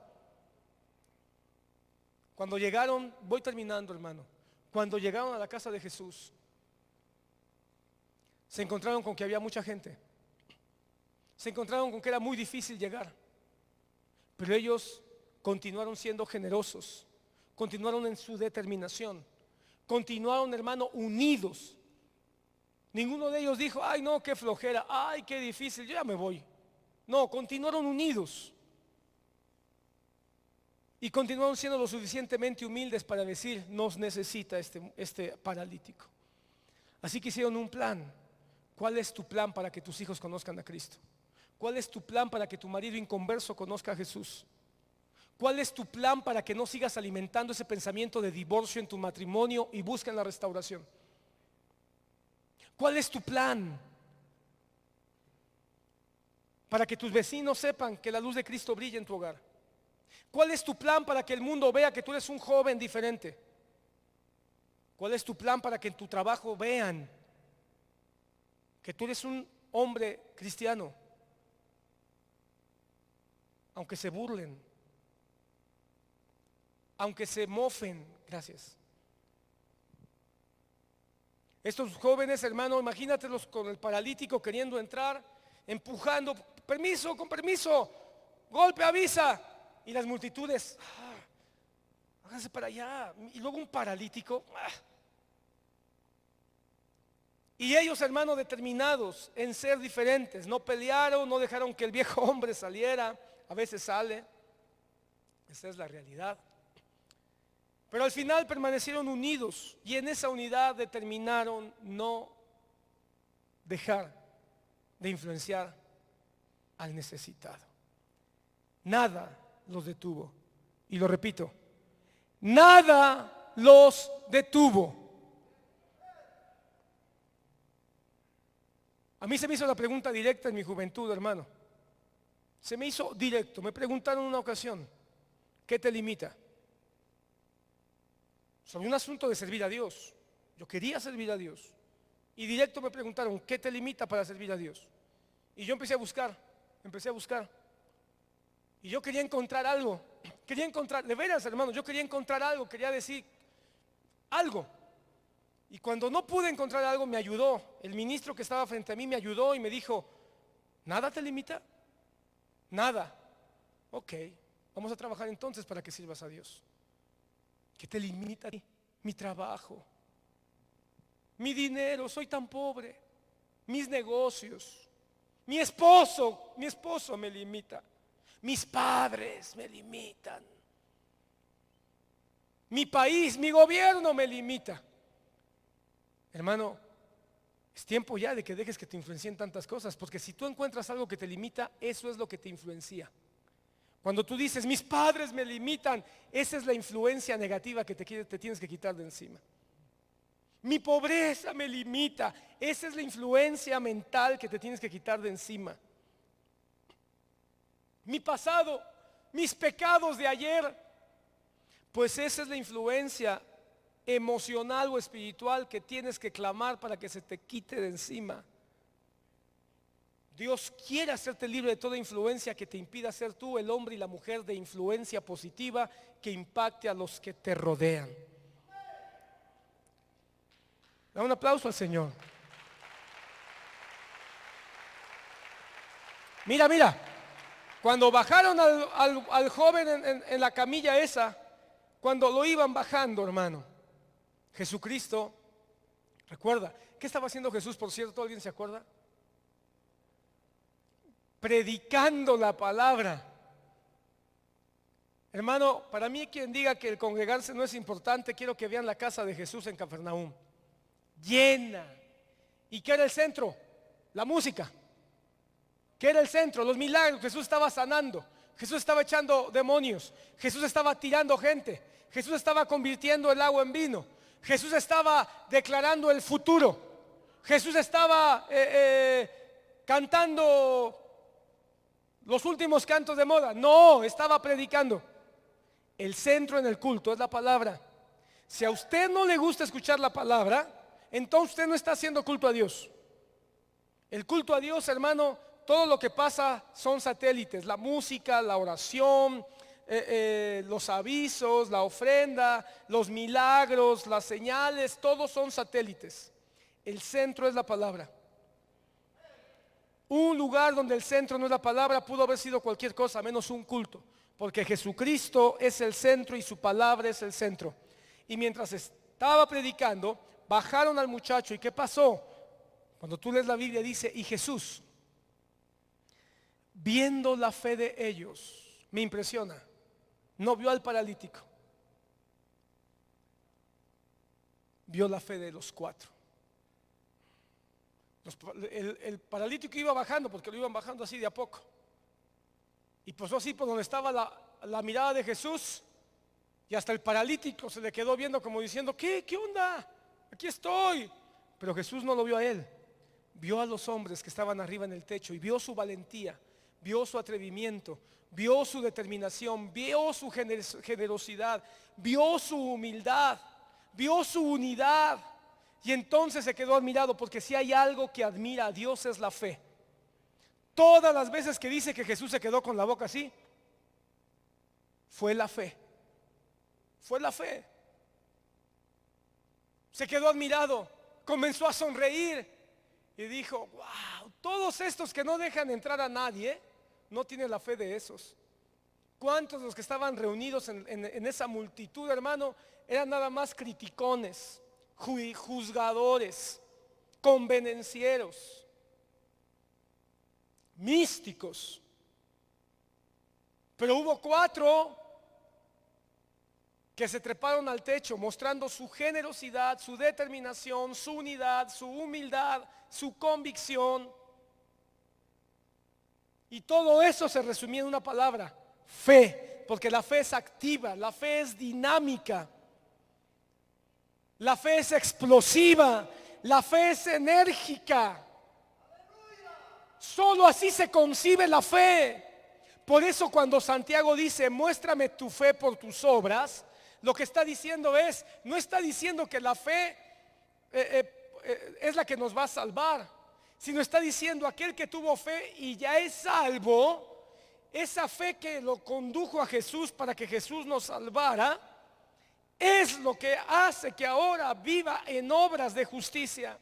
Cuando llegaron, voy terminando, hermano. Cuando llegaron a la casa de Jesús, se encontraron con que había mucha gente. Se encontraron con que era muy difícil llegar. Pero ellos continuaron siendo generosos, continuaron en su determinación, continuaron, hermano, unidos. Ninguno de ellos dijo, ay no, qué flojera, ay qué difícil, yo ya me voy. No, continuaron unidos. Y continuaron siendo lo suficientemente humildes para decir, nos necesita este paralítico. Así que hicieron un plan. ¿Cuál es tu plan para que tus hijos conozcan a Cristo? ¿Cuál es tu plan para que tu marido inconverso conozca a Jesús? ¿Cuál es tu plan para que no sigas alimentando ese pensamiento de divorcio en tu matrimonio y busquen la restauración? ¿Cuál es tu plan para que tus vecinos sepan que la luz de Cristo brilla en tu hogar? ¿Cuál es tu plan para que el mundo vea que tú eres un joven diferente? ¿Cuál es tu plan para que en tu trabajo vean que tú eres un hombre cristiano? Aunque se burlen, aunque se mofen, gracias. Estos jóvenes, hermano, imagínatelos con el paralítico queriendo entrar, empujando, permiso, con permiso, golpe, avisa. Y las multitudes, háganse para allá. Y luego un paralítico. Y ellos, hermano, determinados en ser diferentes, no pelearon, no dejaron que el viejo hombre saliera. A veces sale, esa es la realidad. Pero al final permanecieron unidos y en esa unidad determinaron no dejar de influenciar al necesitado. Nada los detuvo. Y lo repito, nada los detuvo. A mí se me hizo la pregunta directa en mi juventud, hermano. Se me hizo directo. Me preguntaron en una ocasión, ¿qué te limita? Sobre un asunto de servir a Dios. Yo quería servir a Dios. Y directo me preguntaron, ¿qué te limita para servir a Dios? Y yo empecé a buscar. Y yo quería encontrar algo. De veras, hermano, yo quería encontrar algo, quería decir algo. Y cuando no pude encontrar algo, me ayudó. El ministro que estaba frente a mí me ayudó y me dijo, ¿nada te limita? Nada. Ok, vamos a trabajar entonces para que sirvas a Dios. ¿Qué te limita a ti? Mi trabajo, mi dinero, soy tan pobre, mis negocios, mi esposo me limita, mis padres me limitan, mi país, mi gobierno me limita. Hermano, es tiempo ya de que dejes que te influencien tantas cosas, porque si tú encuentras algo que te limita, eso es lo que te influencia. Cuando tú dices, mis padres me limitan, esa es la influencia negativa que te tienes que quitar de encima. Mi pobreza me limita, esa es la influencia mental que te tienes que quitar de encima. Mi pasado, mis pecados de ayer, pues esa es la influencia emocional o espiritual que tienes que clamar para que se te quite de encima. Dios quiere hacerte libre de toda influencia que te impida ser tú el hombre y la mujer de influencia positiva que impacte a los que te rodean. Da un aplauso al Señor. Mira, cuando bajaron al joven en la camilla esa, cuando lo iban bajando, hermano, Jesucristo, recuerda, ¿qué estaba haciendo Jesús, por cierto? ¿Alguien se acuerda? Predicando la palabra. Hermano, para mí quien diga que el congregarse no es importante, quiero que vean la casa de Jesús en Cafarnaúm, llena. ¿Y qué era el centro? La música. ¿Qué era el centro? Los milagros. Jesús estaba sanando, Jesús estaba echando demonios, Jesús estaba tirando gente, Jesús estaba convirtiendo el agua en vino, Jesús estaba declarando el futuro, Jesús estaba cantando los últimos cantos de moda. No, estaba predicando. El centro en el culto es la palabra. Si a usted no le gusta escuchar la palabra, entonces usted no está haciendo culto a Dios. El culto a Dios, hermano, todo lo que pasa son satélites. La música, la oración, los avisos, la ofrenda, los milagros, las señales, todos son satélites. El centro es la palabra. Un lugar donde el centro no es la palabra pudo haber sido cualquier cosa menos un culto, porque Jesucristo es el centro y su palabra es el centro. Y mientras estaba predicando, bajaron al muchacho. ¿Y qué pasó? Cuando tú lees la Biblia dice, y Jesús, viendo la fe de ellos, me impresiona, no vio al paralítico, vio la fe de los cuatro. El paralítico iba bajando, porque lo iban bajando así de a poco, y pasó así por donde estaba la mirada de Jesús, y hasta el paralítico se le quedó viendo como diciendo, ¿qué onda? Aquí estoy. Pero Jesús no lo vio a él, vio a los hombres que estaban arriba en el techo, y vio su valentía, vio su atrevimiento, vio su determinación, vio su generosidad, vio su humildad, vio su unidad. Y entonces se quedó admirado, porque si hay algo que admira a Dios es la fe. Todas las veces que dice que Jesús se quedó con la boca así, fue la fe. Fue la fe. Se quedó admirado, comenzó a sonreír y dijo, wow, todos estos que no dejan entrar a nadie, no tienen la fe de esos. ¿Cuántos de los que estaban reunidos en esa multitud, hermano, eran nada más criticones, juzgadores, convenencieros, místicos? Pero hubo 4 que se treparon al techo mostrando su generosidad, su determinación, su unidad, su humildad, su convicción. Y todo eso se resumía en una palabra: fe, porque la fe es activa, la fe es dinámica, la fe es explosiva, la fe es enérgica. Solo así se concibe la fe. Por eso cuando Santiago dice: muéstrame tu fe por tus obras, lo que está diciendo es, no está diciendo que la fe es la que nos va a salvar, sino está diciendo: aquel que tuvo fe y ya es salvo, esa fe que lo condujo a Jesús para que Jesús nos salvara, es lo que hace que ahora viva en obras de justicia,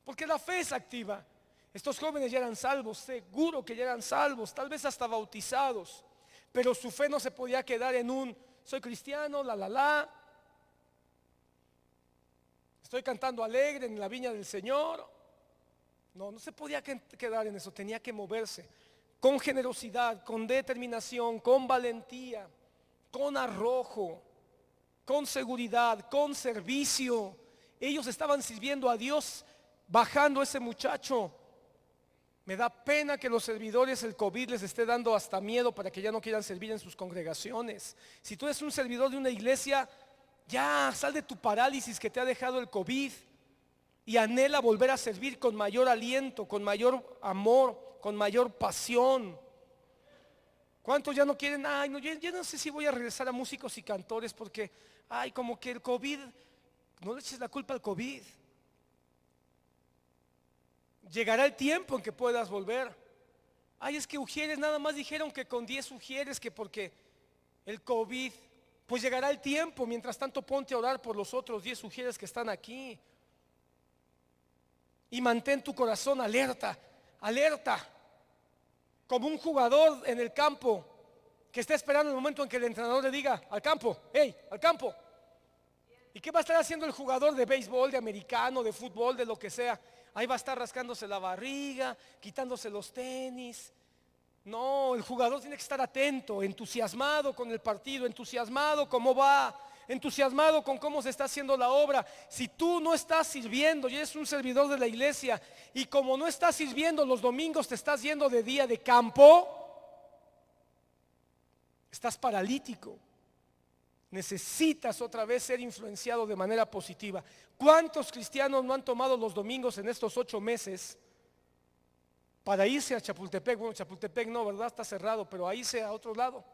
porque la fe es activa. Estos jóvenes ya eran salvos, seguro que ya eran salvos, tal vez hasta bautizados, pero su fe no se podía quedar en un soy cristiano, estoy cantando alegre en la viña del Señor. No se podía quedar en eso, tenía que moverse con generosidad, con determinación, con valentía, con arrojo, con seguridad, con servicio. Ellos estaban sirviendo a Dios bajando ese muchacho. Me da pena que los servidores el COVID les esté dando hasta miedo para que ya no quieran servir en sus congregaciones. Si tú eres un servidor de una iglesia, ya sal de tu parálisis que te ha dejado el COVID y anhela volver a servir con mayor aliento, con mayor amor, con mayor pasión. ¿Cuántos ya no quieren? Ay, no, yo no sé si voy a regresar a músicos y cantores porque, ay, como que el COVID, no le eches la culpa al COVID. Llegará el tiempo en que puedas volver. Ay, es que Ujieres nada más dijeron que con 10 Ujieres, que porque el COVID. Pues llegará el tiempo, mientras tanto ponte a orar por los otros 10 Ujieres que están aquí. Y mantén tu corazón alerta, alerta, como un jugador en el campo que está esperando el momento en que el entrenador le diga: al campo, hey, al campo. ¿Y qué va a estar haciendo el jugador de béisbol, de americano, de fútbol, de lo que sea? Ahí va a estar rascándose la barriga, quitándose los tenis. No, el jugador tiene que estar atento, entusiasmado con el partido, entusiasmado cómo va, entusiasmado con cómo se está haciendo la obra. Si tú no estás sirviendo y eres un servidor de la iglesia, y como no estás sirviendo los domingos, te estás yendo de día de campo, estás paralítico. Necesitas otra vez ser influenciado de manera positiva. ¿Cuántos cristianos no han tomado los domingos en estos 8 meses para irse a Chapultepec? Bueno, Chapultepec no, ¿verdad? Está cerrado, pero a irse a otro lado.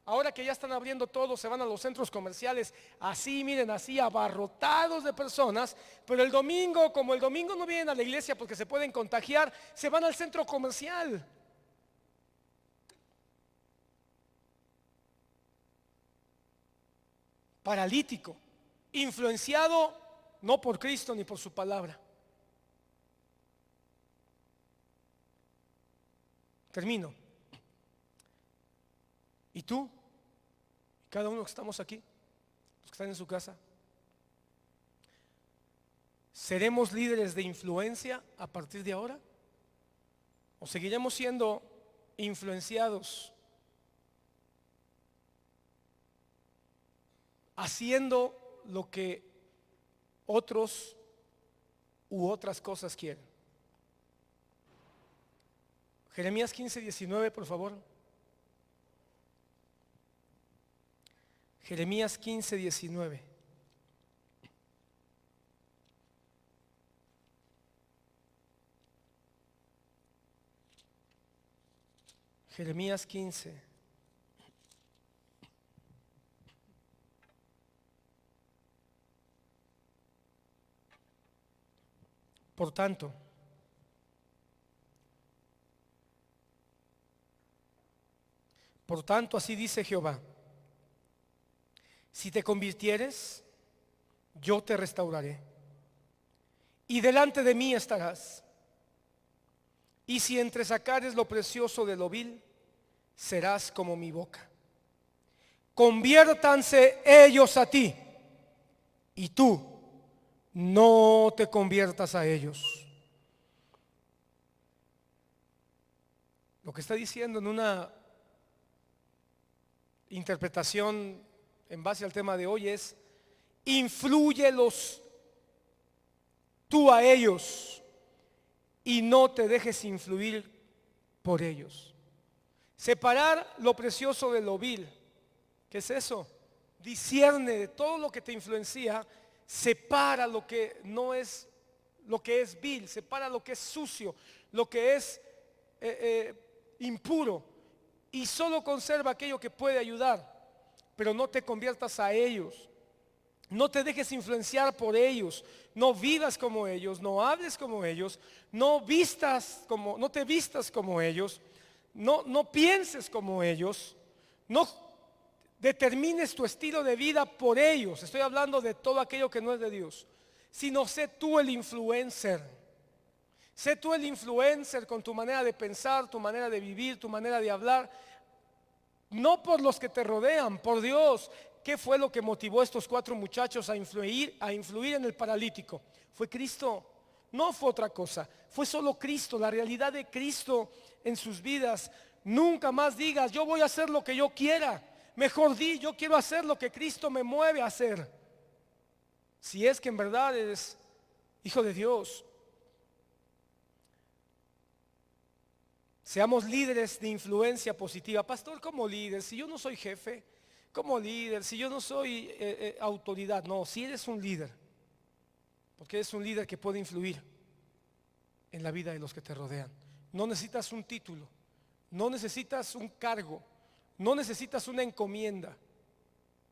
Ahora que ya están abriendo todo, se van a los centros comerciales, así, miren, así abarrotados de personas. Pero el domingo, como el domingo no vienen a la iglesia porque se pueden contagiar, se van al centro comercial. Paralítico, influenciado no por Cristo ni por su palabra. Termino. ¿Y tú? Cada uno que estamos aquí, los que están en su casa, ¿seremos líderes de influencia a partir de ahora? ¿O seguiremos siendo influenciados, haciendo lo que otros u otras cosas quieren? Jeremías 15:19, por favor. Jeremías 15:19. Jeremías 15. Por tanto, así dice Jehová: si te convirtieres, yo te restauraré, y delante de mí estarás. Y si entresacares lo precioso de lo vil, serás como mi boca. Conviértanse ellos a ti, y tú no te conviertas a ellos. Lo que está diciendo en una interpretación en base al tema de hoy es: inflúyelos tú a ellos y no te dejes influir por ellos. Separar lo precioso de lo vil. ¿Qué es eso? Discierne de todo lo que te influencia, separa lo que no es, lo que es vil, separa lo que es sucio, lo que es impuro, y solo conserva aquello que puede ayudar, pero no te conviertas a ellos. No te dejes influenciar por ellos, no vivas como ellos, no hables como ellos, no te vistas como ellos, no pienses como ellos, no determines tu estilo de vida por ellos. Estoy hablando de todo aquello que no es de Dios, sino sé tú el influencer. Sé tú el influencer con tu manera de pensar, tu manera de vivir, tu manera de hablar, no por los que te rodean, por Dios. ¿Qué fue lo que motivó a estos 4 muchachos a influir en el paralítico? Fue Cristo, no fue otra cosa, fue solo Cristo, la realidad de Cristo en sus vidas. Nunca más digas: yo voy a hacer lo que yo quiera. Mejor di: yo quiero hacer lo que Cristo me mueve a hacer. Si es que en verdad eres hijo de Dios. Seamos líderes de influencia positiva. Pastor, ¿cómo líder? Si yo no soy jefe, ¿cómo líder? Si yo no soy autoridad. No, si eres un líder, porque eres un líder que puede influir en la vida de los que te rodean. No necesitas un título, no necesitas un cargo, no necesitas una encomienda,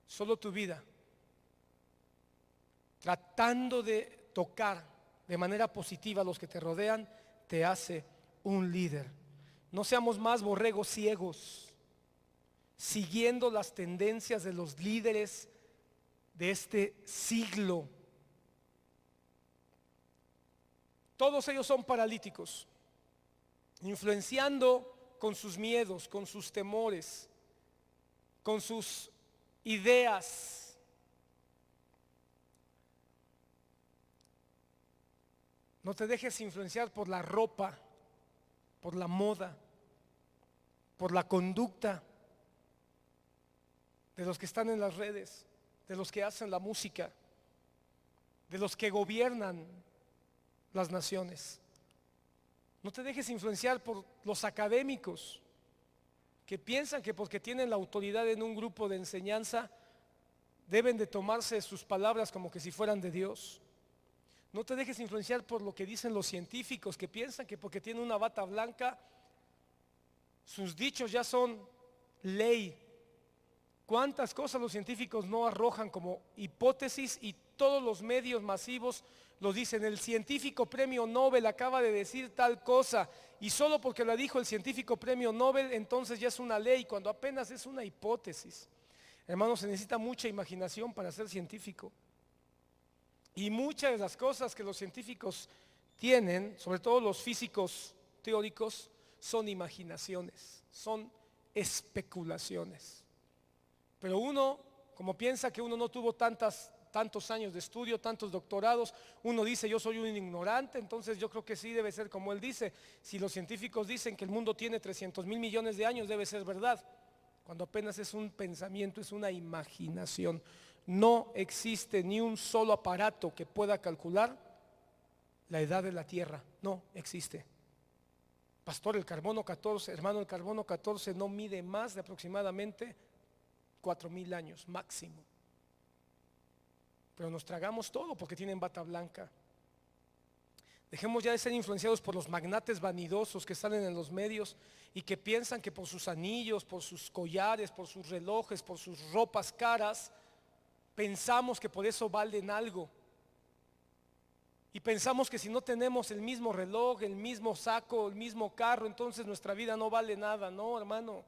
solo tu vida, tratando de tocar de manera positiva a los que te rodean, te hace un líder. No seamos más borregos ciegos, siguiendo las tendencias de los líderes de este siglo. Todos ellos son paralíticos, influenciando con sus miedos, con sus temores, con sus ideas. No te dejes influenciar por la ropa, por la moda, por la conducta de los que están en las redes, de los que hacen la música, de los que gobiernan las naciones. No te dejes influenciar por los académicos que piensan que porque tienen la autoridad en un grupo de enseñanza deben de tomarse sus palabras como que si fueran de Dios. No te dejes influenciar por lo que dicen los científicos que piensan que porque tienen una bata blanca sus dichos ya son ley. ¿Cuántas cosas los científicos no arrojan como hipótesis y todos los medios masivos lo dicen? El científico premio Nobel acaba de decir tal cosa, y solo porque lo dijo el científico premio Nobel entonces ya es una ley, cuando apenas es una hipótesis. Hermanos, se necesita mucha imaginación para ser científico, y muchas de las cosas que los científicos tienen, sobre todo los físicos teóricos, son imaginaciones, son especulaciones. Pero uno, como piensa que uno no tuvo tantos años de estudio, tantos doctorados, uno dice: yo soy un ignorante, entonces yo creo que sí debe ser como él dice. Si los científicos dicen que el mundo tiene 300,000 millones de años, debe ser verdad, cuando apenas es un pensamiento, es una imaginación. No existe ni un solo aparato que pueda calcular la edad de la Tierra, no existe. Pastor, el carbono 14, hermano, el carbono 14 no mide más de aproximadamente 4,000 años máximo. Pero nos tragamos todo porque tienen bata blanca. Dejemos ya de ser influenciados por los magnates vanidosos que salen en los medios y que piensan que por sus anillos, por sus collares, por sus relojes, por sus ropas caras, pensamos que por eso valen algo. Y pensamos que si no tenemos el mismo reloj, el mismo saco, el mismo carro, entonces nuestra vida no vale nada. No, hermano.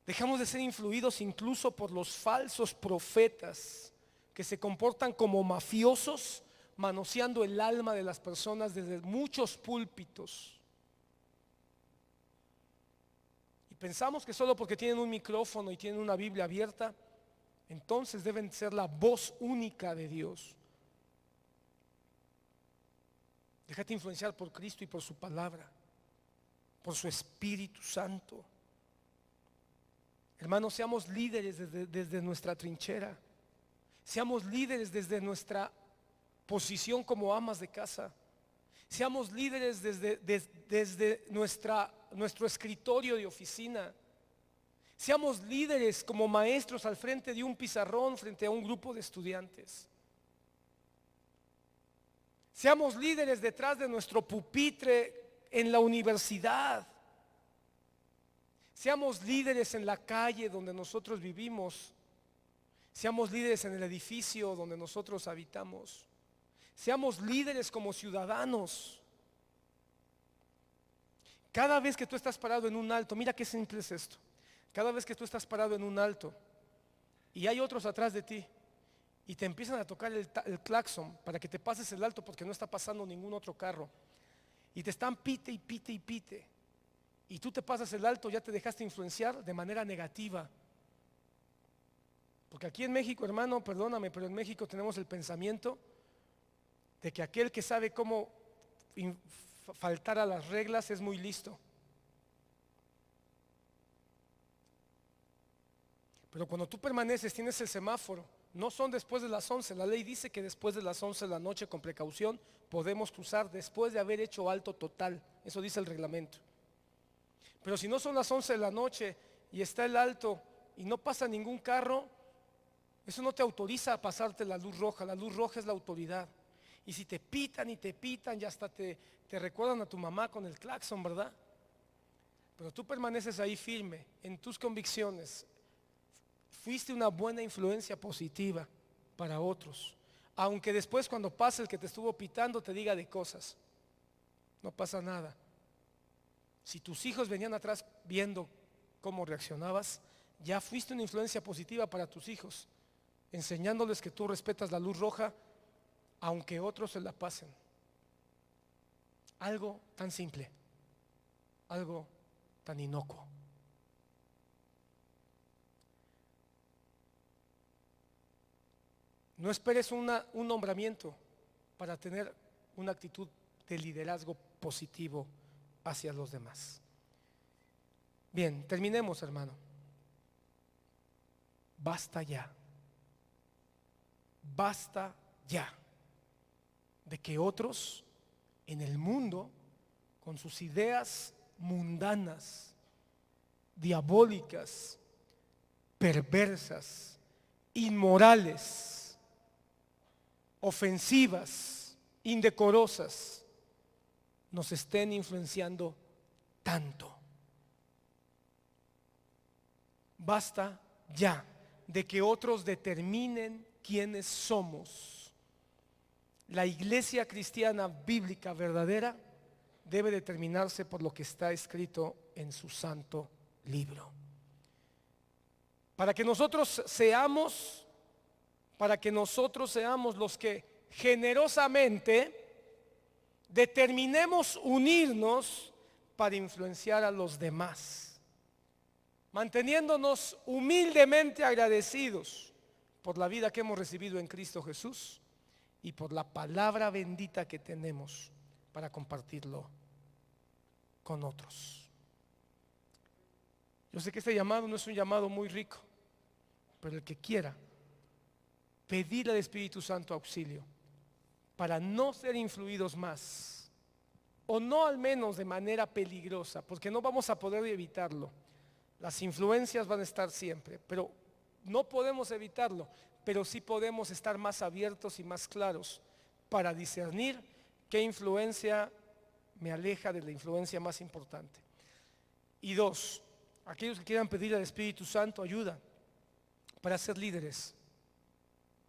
Dejamos de ser influidos incluso por los falsos profetas que se comportan como mafiosos, manoseando el alma de las personas desde muchos púlpitos. Y pensamos que solo porque tienen un micrófono y tienen una Biblia abierta, entonces deben ser la voz única de Dios. Déjate influenciar por Cristo y por su palabra, por su Espíritu Santo. Hermanos, seamos líderes desde nuestra trinchera. Seamos líderes desde nuestra posición como amas de casa. Seamos líderes desde nuestro escritorio de oficina. Seamos líderes como maestros al frente de un pizarrón, frente a un grupo de estudiantes. Seamos líderes detrás de nuestro pupitre en la universidad. Seamos líderes en la calle donde nosotros vivimos. Seamos líderes en el edificio donde nosotros habitamos. Seamos líderes como ciudadanos. Cada vez que tú estás parado en un alto, mira qué simple es esto. Cada vez que tú estás parado en un alto y hay otros atrás de ti y te empiezan a tocar el claxon para que te pases el alto porque no está pasando ningún otro carro y te están pite y pite y pite y tú te pasas el alto, ya te dejaste influenciar de manera negativa. Porque aquí en México, hermano, perdóname, pero en México tenemos el pensamiento de que aquel que sabe cómo faltar a las reglas es muy listo. Pero cuando tú permaneces, tienes el semáforo, no son después de las 11, la ley dice que después de las 11 de la noche con precaución podemos cruzar después de haber hecho alto total, eso dice el reglamento. Pero si no son las 11 de la noche y está el alto y no pasa ningún carro, eso no te autoriza a pasarte la luz roja es la autoridad. Y si te pitan y te pitan y hasta te recuerdan a tu mamá con el claxon, ¿verdad? Pero tú permaneces ahí firme en tus convicciones. Fuiste una buena influencia positiva para otros. Aunque después cuando pase el que te estuvo pitando te diga de cosas, no pasa nada. Si tus hijos venían atrás viendo cómo reaccionabas, ya fuiste una influencia positiva para tus hijos, enseñándoles que tú respetas la luz roja, aunque otros se la pasen. Algo tan simple, algo tan inocuo. No esperes un nombramiento para tener una actitud de liderazgo positivo hacia los demás. Bien, terminemos, hermano. Basta ya. Basta ya de que otros en el mundo, con sus ideas mundanas, diabólicas, perversas, inmorales, ofensivas, indecorosas, nos estén influenciando tanto. Basta ya de que otros determinen quiénes somos. La iglesia cristiana bíblica verdadera debe determinarse por lo que está escrito en su santo libro. Para que nosotros seamos los que generosamente determinemos unirnos para influenciar a los demás, manteniéndonos humildemente agradecidos por la vida que hemos recibido en Cristo Jesús y por la palabra bendita que tenemos para compartirlo con otros. Yo sé que este llamado no es un llamado muy rico, pero el que quiera pedir al Espíritu Santo auxilio para no ser influidos más, o no al menos de manera peligrosa, porque no vamos a poder evitarlo. Las influencias van a estar siempre, pero no podemos evitarlo, pero sí podemos estar más abiertos y más claros para discernir qué influencia me aleja de la influencia más importante. Y dos, aquellos que quieran pedir al Espíritu Santo ayuda para ser líderes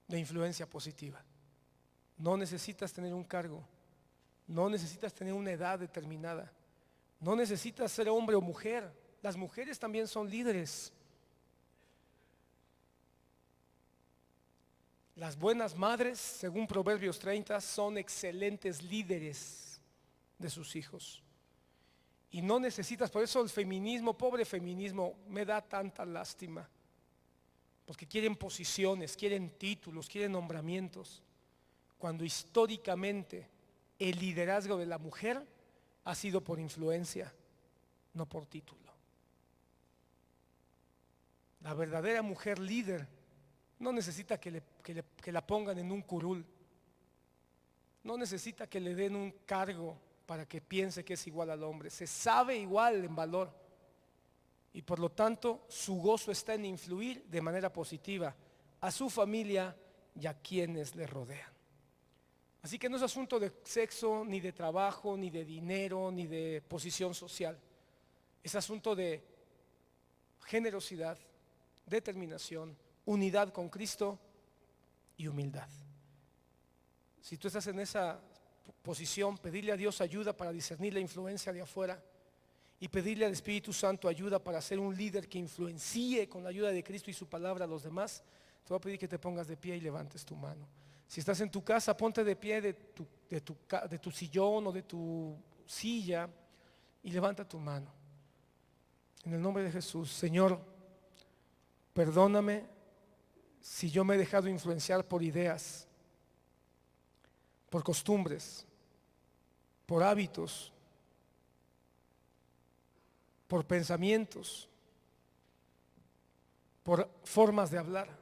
de influencia positiva. No necesitas tener un cargo, no necesitas tener una edad determinada, no necesitas ser hombre o mujer. Las mujeres también son líderes. Las buenas madres, según Proverbios 30, son excelentes líderes de sus hijos. Y no necesitas, por eso el feminismo, pobre feminismo, me da tanta lástima. Porque quieren posiciones, quieren títulos, quieren nombramientos. Cuando históricamente el liderazgo de la mujer ha sido por influencia, no por título. La verdadera mujer líder no necesita que la pongan en un curul. No necesita que le den un cargo para que piense que es igual al hombre. Se sabe igual en valor. Y por lo tanto, su gozo está en influir de manera positiva a su familia y a quienes le rodean. Así que no es asunto de sexo, ni de trabajo, ni de dinero, ni de posición social. Es asunto de generosidad, determinación, unidad con Cristo y humildad. Si tú estás en esa posición, pedirle a Dios ayuda para discernir la influencia de afuera y pedirle al Espíritu Santo ayuda para ser un líder que influencie con la ayuda de Cristo y su palabra a los demás. Te voy a pedir que te pongas de pie y levantes tu mano. Si estás en tu casa, ponte de pie de tu sillón o de tu silla y levanta tu mano. En el nombre de Jesús. Señor, perdóname si yo me he dejado influenciar por ideas, por costumbres, por hábitos, por pensamientos, por formas de hablar.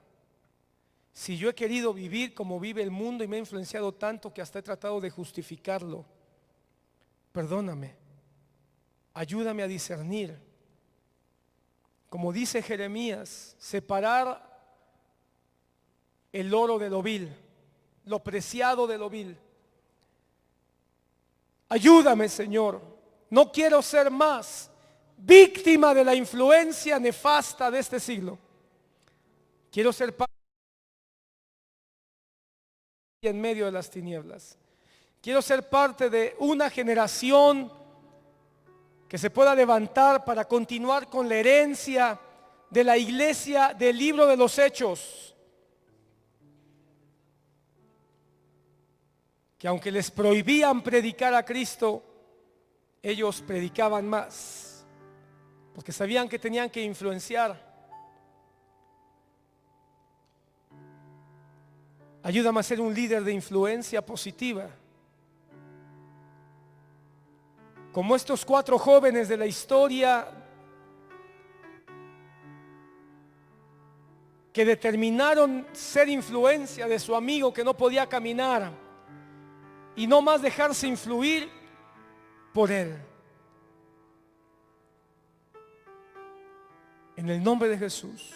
Si yo he querido vivir como vive el mundo y me he influenciado tanto que hasta he tratado de justificarlo, perdóname, ayúdame a discernir. Como dice Jeremías, separar el oro de lo vil, lo preciado de lo vil. Ayúdame, Señor. No quiero ser más víctima de la influencia nefasta de este siglo. Quiero ser parte en medio de las tinieblas. Quiero ser parte de una generación que se pueda levantar para continuar con la herencia de la iglesia del libro de los Hechos, que aunque les prohibían predicar a Cristo, ellos predicaban más, porque sabían que tenían que influenciar. Ayúdame a ser un líder de influencia positiva, como estos 4 jóvenes de la historia que determinaron ser influencia de su amigo que no podía caminar y no más dejarse influir por él. En el nombre de Jesús.